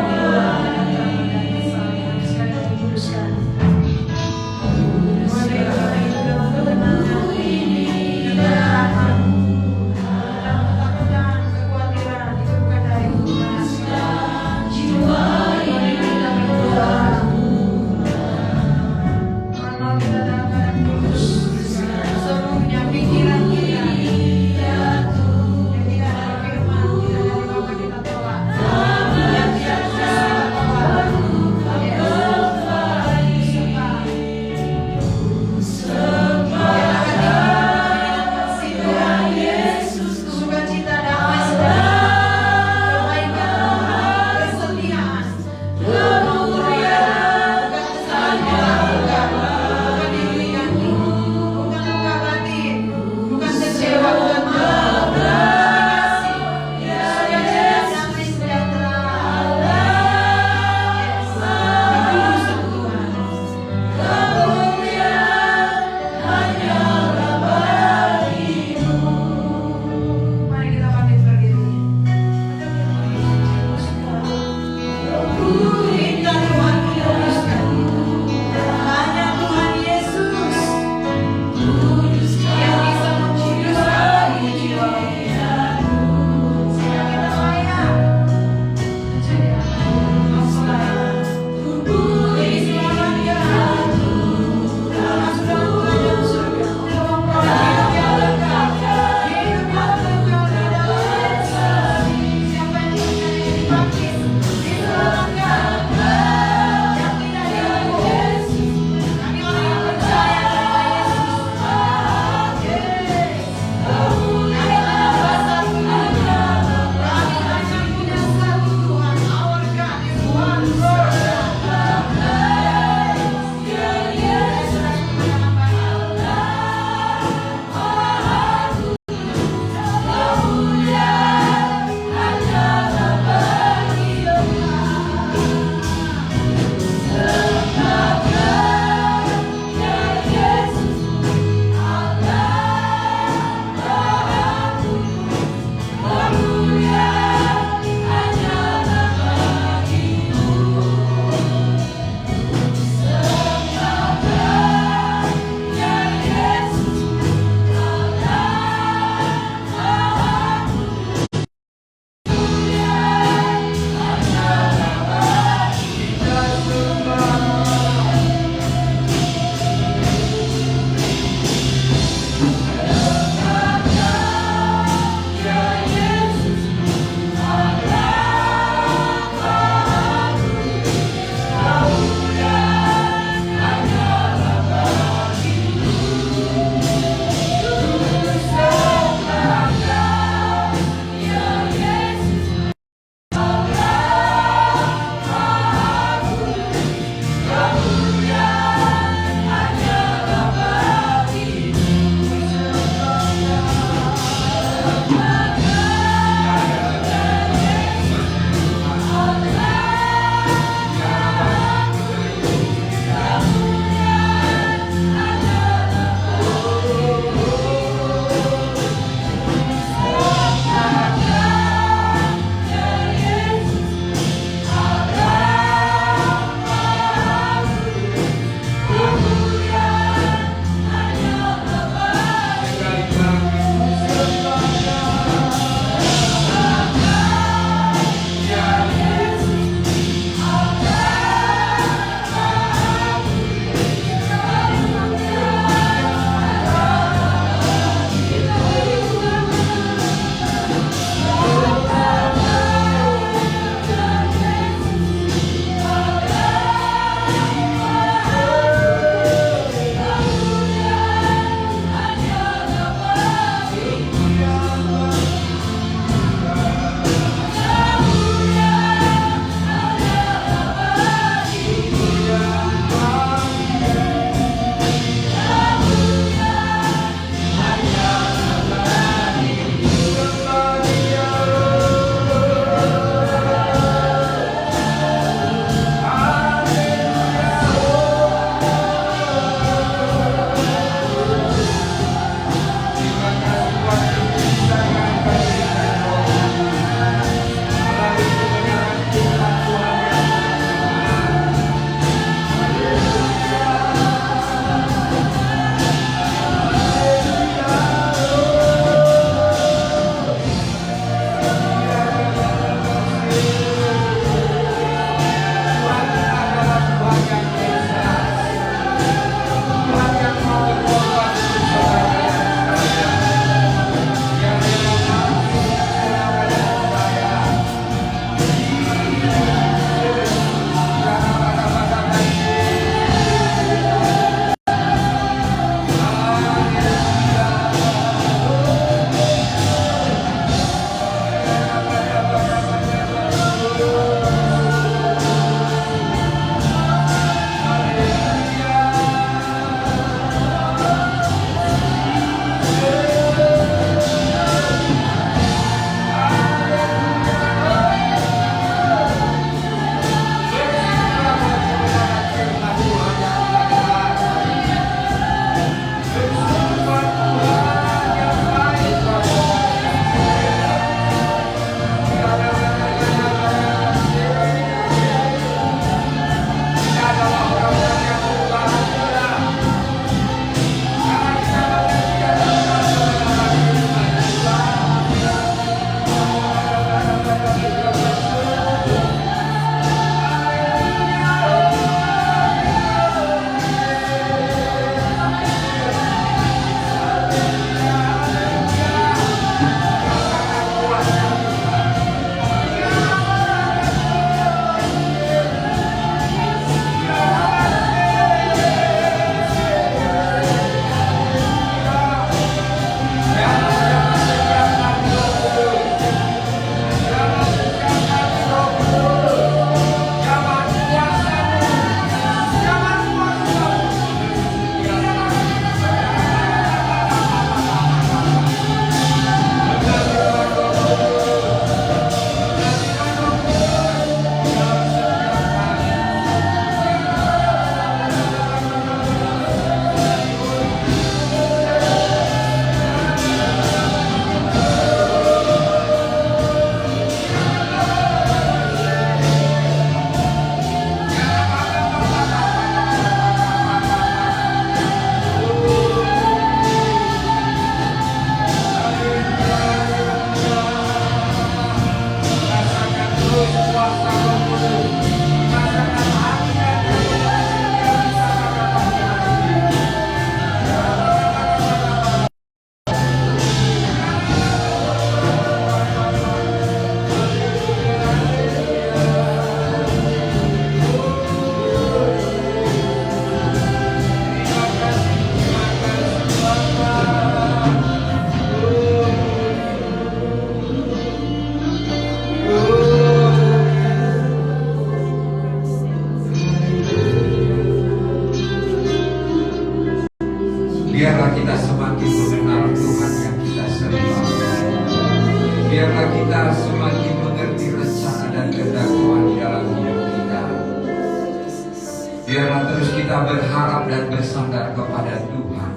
kita berharap dan bersandar kepada Tuhan,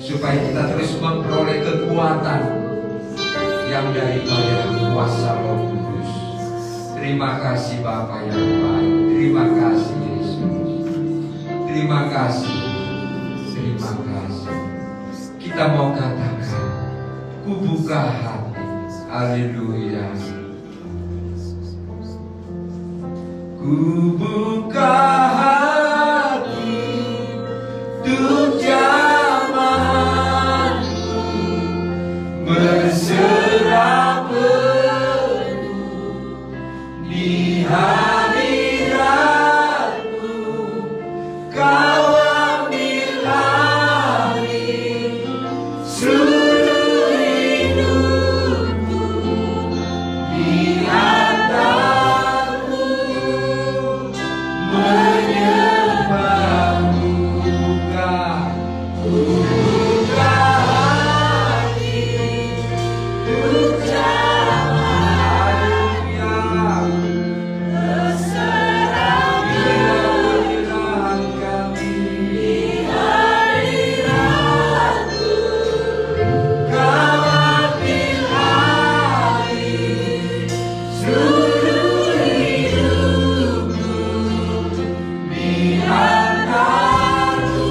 supaya kita terus memperoleh kekuatan yang daripada kuasa Roh Kudus. Terima kasih Bapa yang baik. Terima kasih Yesus. Terima kasih. Terima kasih. Kita mau katakan, ku buka hati. Haleluya. Ku buka hati untuk zamanku, berserah penuh di hadiratmu. Kau ambil alih seluruh hidupku, biarkanku menyembahmu. Buka hati untuk zaman. Berserah pilihan kami di hadiratmu. Kau ambil alih seluruh hidupku, biarkanku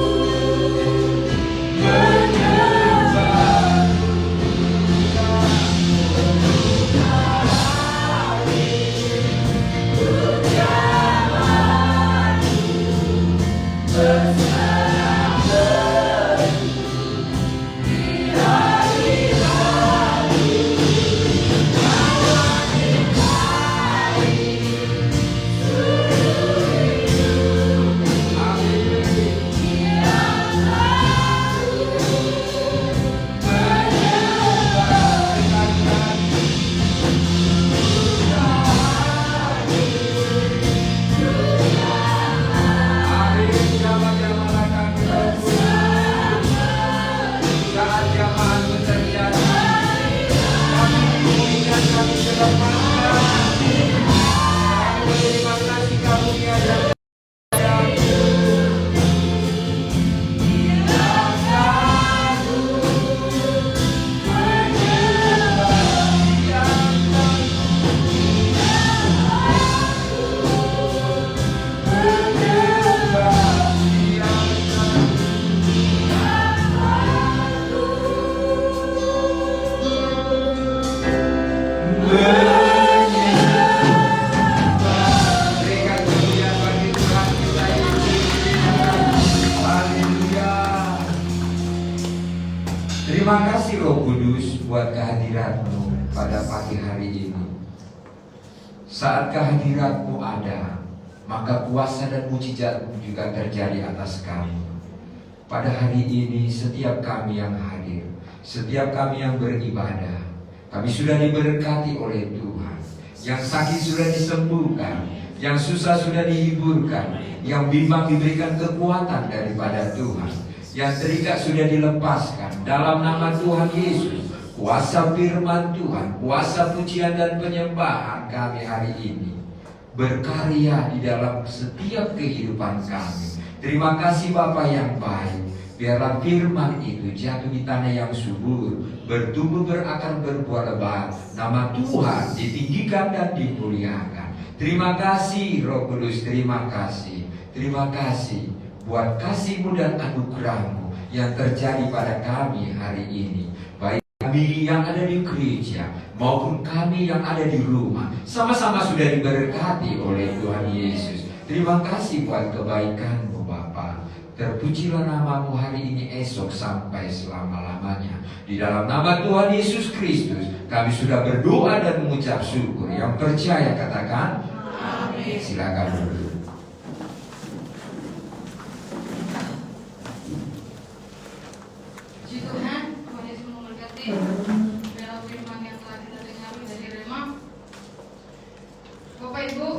Terima kasih Roh Kudus buat kehadirat-Mu pada pagi hari ini. Saat kehadirat-Mu ada, maka kuasa dan mujizat-Mu juga terjadi atas kami. Pada hari ini setiap kami yang hadir, setiap kami yang beribadah, kami sudah diberkati oleh Tuhan. Yang sakit sudah disembuhkan, yang susah sudah dihiburkan, yang bimbang diberikan kekuatan daripada Tuhan, yang terikat sudah dilepaskan dalam nama Tuhan Yesus. Kuasa firman Tuhan, kuasa pujian dan penyembahan kami hari ini berkarya di dalam setiap kehidupan kami. Terima kasih Bapa yang baik. Biarlah firman itu jatuh di tanah yang subur, bertumbuh, berakar, berbuah lebat. Nama Tuhan ditinggikan dan dimuliakan. Terima kasih Roh Kudus, terima kasih. Terima kasih buat kasih-Mu dan anugerah-Mu yang terjadi pada kami hari ini. Baik kami yang ada di gereja maupun kami yang ada di rumah, sama-sama sudah diberkati oleh Tuhan Yesus. Terima kasih buat kebaikan-Mu Bapa. Terpujilah nama-Mu hari ini, esok, sampai selama-lamanya. Di dalam nama Tuhan Yesus Kristus kami sudah berdoa dan mengucap syukur. Yang percaya katakan amin. Silakan duduk. Puji Tuhan, Tuhan Yesus memberkati dalam firman yang telah kita dengar dari Rema. Bapak Ibu,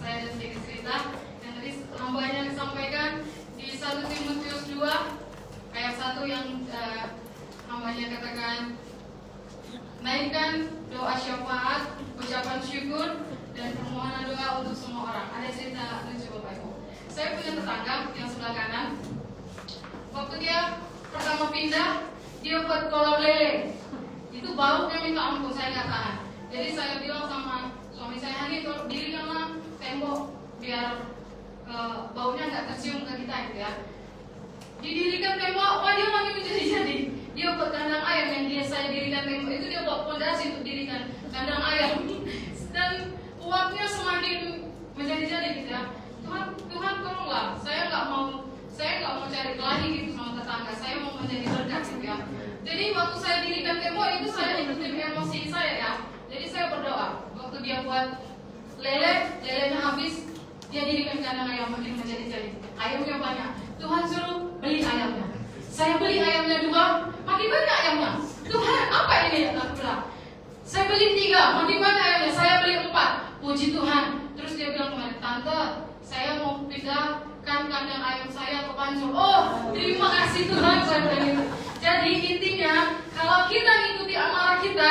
saya ada sedikit cerita yang tadi hambanya disampaikan di 1 Timotius 2 ayat 1 yang hambanya katakan, naikkan doa syafaat, ucapan syukur dan permohonan doa untuk semua orang. Ada cerita lucu Bapak Ibu. Saya punya tetangga yang mau pindah, dia buat kolam lele. Itu baunya minta ampun, saya nggak tahan. Jadi saya bilang sama suami saya, Hani, dirikanlah tembok biar baunya nggak tercium ke kita gitu ya. Didirikan tembok, dia makin menjadi-jadi. Dia buat kandang ayam yang saya dirikan tembok itu, dia buat pondasi untuk dirikan kandang ayam. Dan uapnya semakin menjadi-jadi gitu ya. Tuhan tolonglah, saya nggak mau cari kelahi gitu sama tetangga. Saya mau menjadi berkat gitu ya. Jadi waktu saya dirikan tembok itu, saya ikutin emosi saya ya. Jadi saya berdoa. Waktu dia buat lelenya habis, dia dirikan kandang ayam makin menjadi-jadi. Ayamnya banyak. Tuhan suruh beli ayamnya. Saya beli ayamnya 2, makin banyak ayamnya. Tuhan, apa ini? Aku bilang. Saya beli 3, makin banyak ayamnya. Saya beli 4. Puji Tuhan. Terus dia bilang kemarin, Tante, saya mau pindahkan kandang ayam saya ke Pancur. Oh, terima kasih Tuhan, saya bilang gitu. Jadi intinya, kalau kita ikuti amarah kita,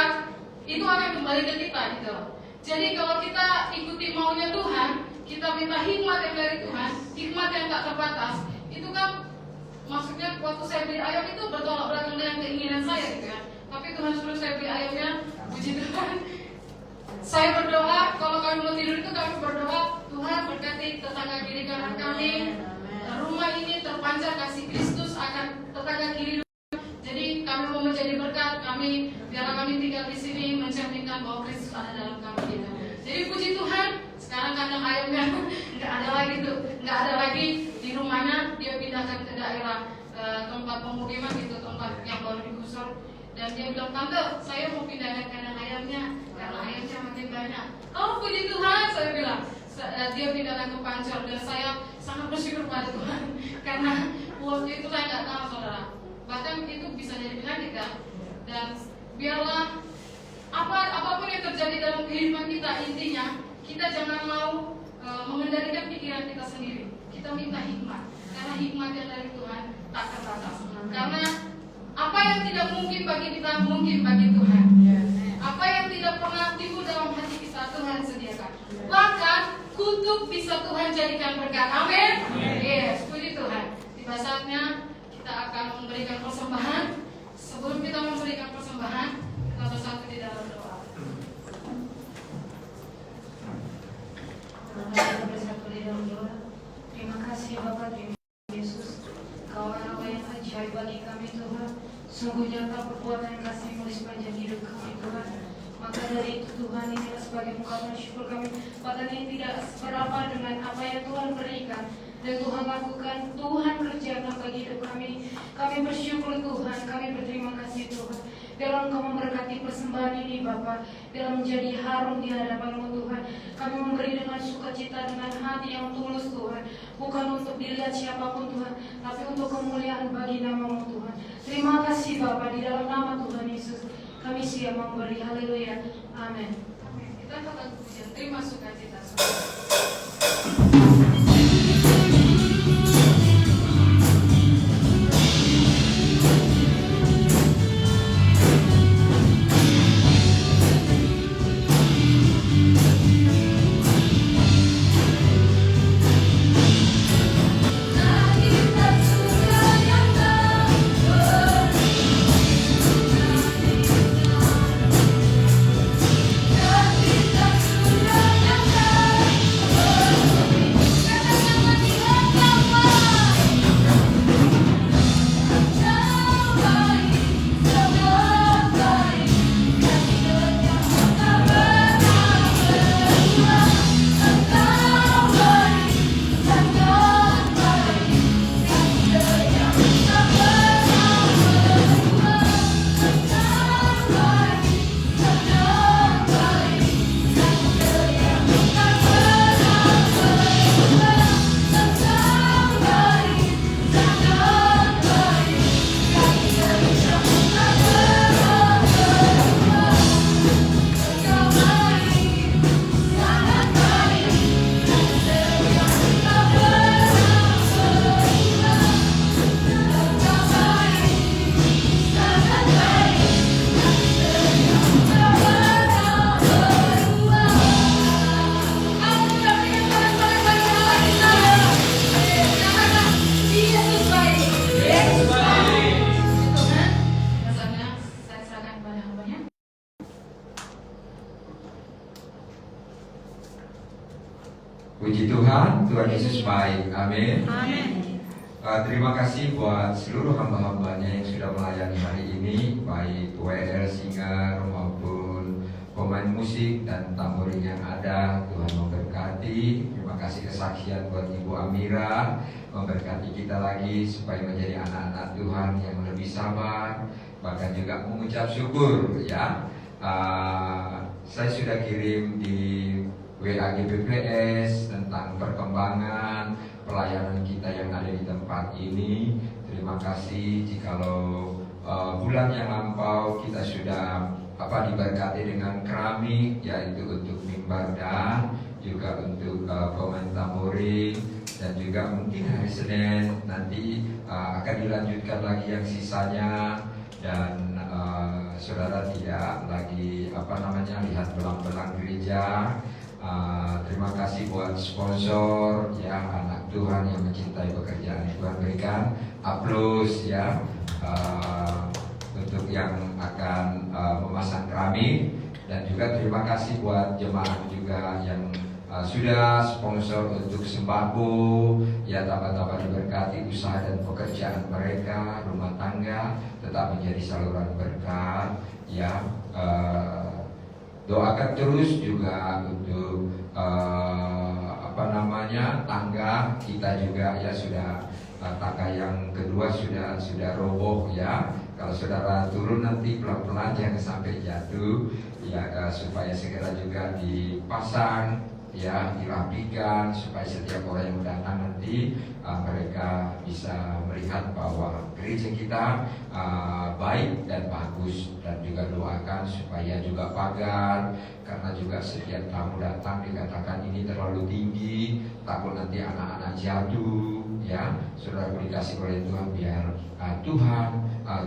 itu akan kembali ke kita gitu. Jadi kalau kita ikuti maunya Tuhan, kita minta hikmat yang dari Tuhan, hikmat yang tak terbatas, itu kan maksudnya waktu saya beli ayam itu bertolak belakang dengan keinginan saya gitu ya. Tapi Tuhan suruh saya beli ayamnya, puji Tuhan. Saya berdoa, kalau kami mau tidur itu kami berdoa, Tuhan berkati tetangga kiri kanan kami, rumah ini terpancar kasih Kristus akan tetangga kiri. Jadi kami mau menjadi berkat, biar kami tinggal di sini mencerminkan bahwa Kristus ada dalam kami gitu. Jadi puji Tuhan, sekarang kandang ayamnya nggak ada lagi di rumahnya, dia pindahkan ke daerah tempat pemukiman gitu, tempat yang baru digusur. Dan dia bilang, Tante, saya mau pindahkan kandang ayamnya karena ayamnya makin banyak. Oh puji Tuhan, saya bilang. Dia pindahkan ke Pancur dan saya sangat bersyukur pada Tuhan karena waktu itu saya nggak tahu saudara. Bahkan itu bisa jadi penyakit ya. Dan biarlah apapun yang terjadi dalam kehidupan kita, intinya kita jangan mau mengendalikan pikiran kita sendiri. Kita minta hikmat, karena hikmat yang dari Tuhan tak terbatas. Karena apa yang tidak mungkin bagi kita mungkin bagi Tuhan. Apa yang tidak pernah timbul dalam hati kita, Tuhan sediakan. Bahkan kutuk bisa Tuhan jadikan berkat. Amin. Yes, puji Tuhan. Tiba saatnya kita akan memberikan persembahan. Sebelum kita memberikan persembahan, kita bersatu di dalam doa. Kita bersatu di dalam doa. Terima kasih Bapak, terima kasih Yesus. Kau Allah yang ajaib bagi kami Tuhan. Sungguh nyata perbuatan kasih-Mu di sepanjang hidup kami Tuhan. Maka dari itu Tuhan, inilah sebagai ungkapan syukur kami. Bahkan ini tidak seberapa dengan apa yang Tuhan berikan dan Tuhan lakukan, Tuhan kerjakan bagi hidup kami. Kami bersyukur Tuhan, kami berterima kasih Tuhan. Biarlah Engkau memberkati persembahan ini Bapa, biarlah menjadi harum di hadapan-Mu Tuhan. Kami memberi dengan sukacita, dengan hati yang tulus Tuhan. Bukan untuk dilihat siapapun Tuhan, tapi untuk kemuliaan bagi nama-Mu Tuhan. Terima kasih Bapa, di dalam nama Tuhan Yesus kami siap memberi. Haleluya. Amin. Kita akan pujian, terima sukacita. Kita sudah nyata. Tuhan. Tuhan Yesus baik. Amin. Terima kasih buat seluruh hamba-hambanya yang sudah melayani hari ini, baik WL singer maupun pemain musik dan tamborin yang ada. Tuhan memberkati. Terima kasih kesaksian buat Ibu Amira, memberkati kita lagi supaya menjadi anak-anak Tuhan yang lebih sabar, bahkan juga mengucap syukur ya. Saya sudah kirim di WA GBPS tentang perkembangan pelayanan kita yang ada di tempat ini. Terima kasih jikalau bulan yang lampau kita sudah diberkati dengan keramik, yaitu untuk mimbar dan juga untuk pemain tamborin, dan juga mungkin hari Senin nanti akan dilanjutkan lagi yang sisanya, dan saudara tidak lagi lihat belang-belang gereja. Terima kasih buat sponsor ya, anak Tuhan yang mencintai pekerjaan Tuhan, berikan aplaus ya untuk yang akan memasang keramik. Dan juga terima kasih buat jemaat juga yang sudah sponsor untuk sembako ya, tambah-tambah diberkati usaha dan pekerjaan mereka, rumah tangga tetap menjadi saluran berkat ya. Doakan terus juga untuk tangga kita juga ya, sudah tangga yang kedua sudah roboh ya. Kalau saudara turun nanti pelan-pelan jangan sampai jatuh ya, supaya segera juga dipasang ya, dirapikan supaya setiap orang yang datang nanti mereka bisa melihat bahwa gereja kita baik dan bagus. Dan juga doakan supaya juga pagar, karena juga setiap tamu datang dikatakan ini terlalu tinggi, takut nanti anak-anak jatuh ya. Saudara dikasih oleh Tuhan, biar Tuhan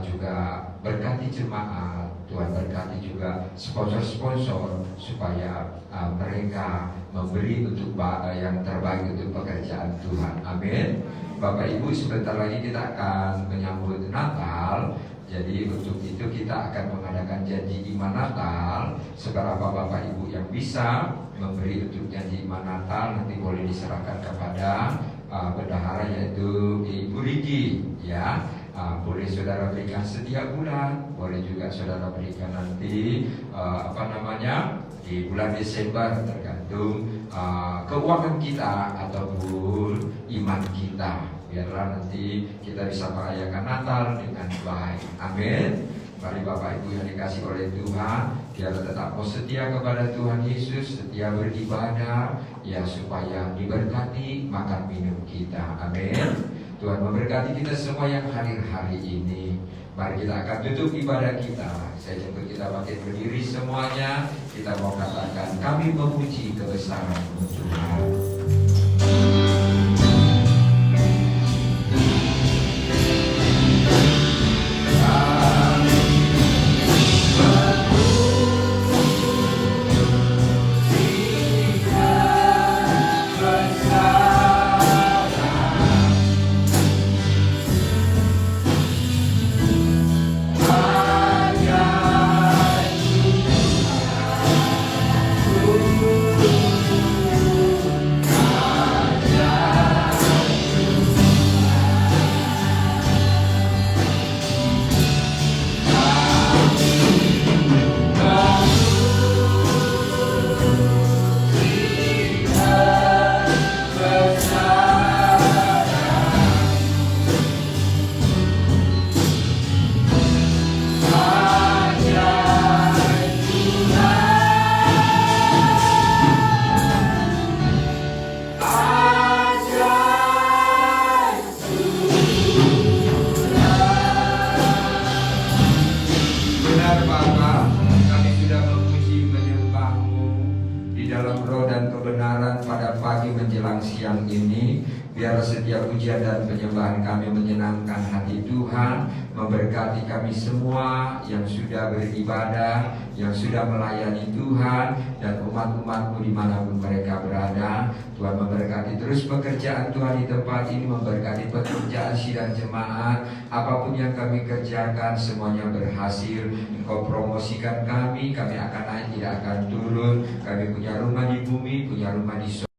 juga berkati jemaat, Tuhan berkati juga sponsor-sponsor supaya mereka memberi untuk yang terbaik untuk pekerjaan Tuhan. Amin. Bapak Ibu, sebentar lagi kita akan menyambut Natal. Jadi untuk itu kita akan mengadakan janji iman Natal. Seberapa Bapak Ibu yang bisa memberi untuk janji iman Natal nanti boleh diserahkan kepada bendahara, yaitu Ibu Riki ya. Boleh saudara berikan setiap bulan, boleh juga saudara berikan nanti di bulan Desember, tergantung keuangan kita ataupun iman kita. Biarlah nanti kita bisa merayakan Natal dengan baik. Amin. Mari Bapak Ibu yang dikasih oleh Tuhan, biarlah tetap mau setia kepada Tuhan Yesus, setia beribadah ya, supaya diberkati makan minum kita. Amin. Tuhan memberkati kita semua yang hadir hari ini. Mari kita akan tutup ibadah kita. Saya jemput kita pakai berdiri semuanya. Kita mau katakan, kami memuji kebesaran-Mu Tuhan. Pujian dan penyembahan kami menyenangkan hati Tuhan, memberkati kami semua yang sudah beribadah, yang sudah melayani Tuhan, dan umat-umat-Mu dimanapun mereka berada. Tuhan memberkati terus pekerjaan Tuhan di tempat ini, memberkati pekerjaan sidang jemaat. Apapun yang kami kerjakan semuanya berhasil. Engkau promosikan kami akan naik, tidak akan turun. Kami punya rumah di bumi, punya rumah di surga.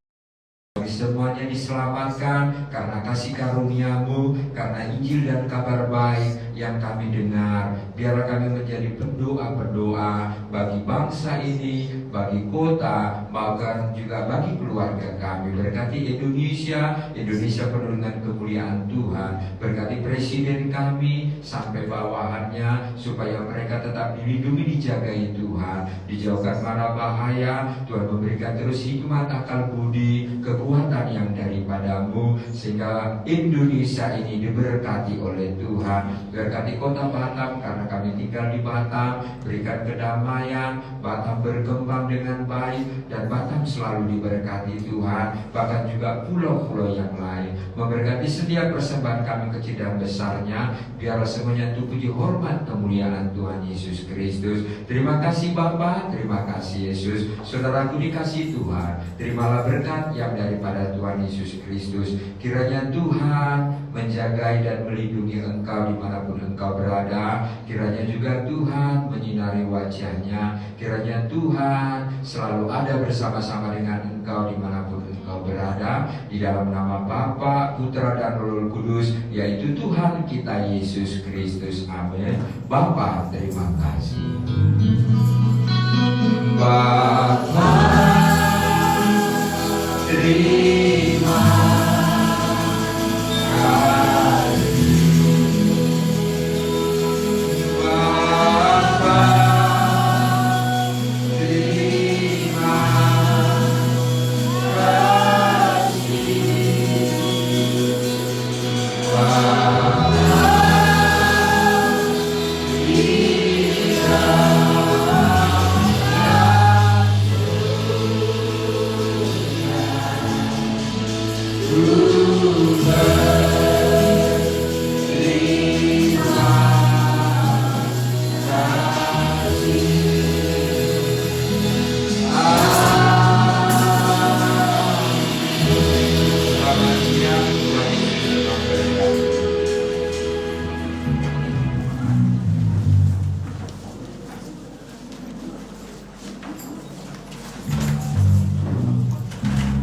Semua semuanya diselamatkan karena kasih karunia-Mu, karena Injil dan kabar baik yang kami dengar. Biarlah kami menjadi pendoa-pendoa bagi bangsa ini, bagi kota, bahkan juga bagi keluarga kami. Berkati Indonesia penuh dengan kemuliaan Tuhan. Berkati presiden kami sampai bawahannya, supaya mereka tetap dilindungi, dijagai Tuhan, dijauhkan mara bahaya. Tuhan memberikan terus hikmat, akal budi, kekuatan yang daripada-Mu, sehingga Indonesia ini diberkati oleh Tuhan. Berkati kota Batam, karena kami tinggal di Batam. Berikan kedamaian, Batam berkembang dengan baik, dan Batam selalu diberkati Tuhan. Bahkan juga pulau-pulau yang lain. Memberkati setiap persembahan kami kecil dan besarnya, biarlah semuanya untuk puji hormat kemuliaan Tuhan Yesus Kristus. Terima kasih Bapa, terima kasih Yesus. Saudaraku dikasih Tuhan, terimalah berkat yang daripada Tuhan Yesus Kristus. Kiranya Tuhan menjagai dan melindungi engkau dimanapun engkau berada. Kiranya juga Tuhan menyinari wajahnya. Kiranya Tuhan selalu ada bersama-sama dengan engkau dimanapun engkau berada. Di dalam nama Bapa, Putra dan Roh Kudus, yaitu Tuhan kita Yesus Kristus. Amin. Bapa, terima kasih. Bapa, terima kasih. Bapa, terima kasih. Bapa, terima kasih.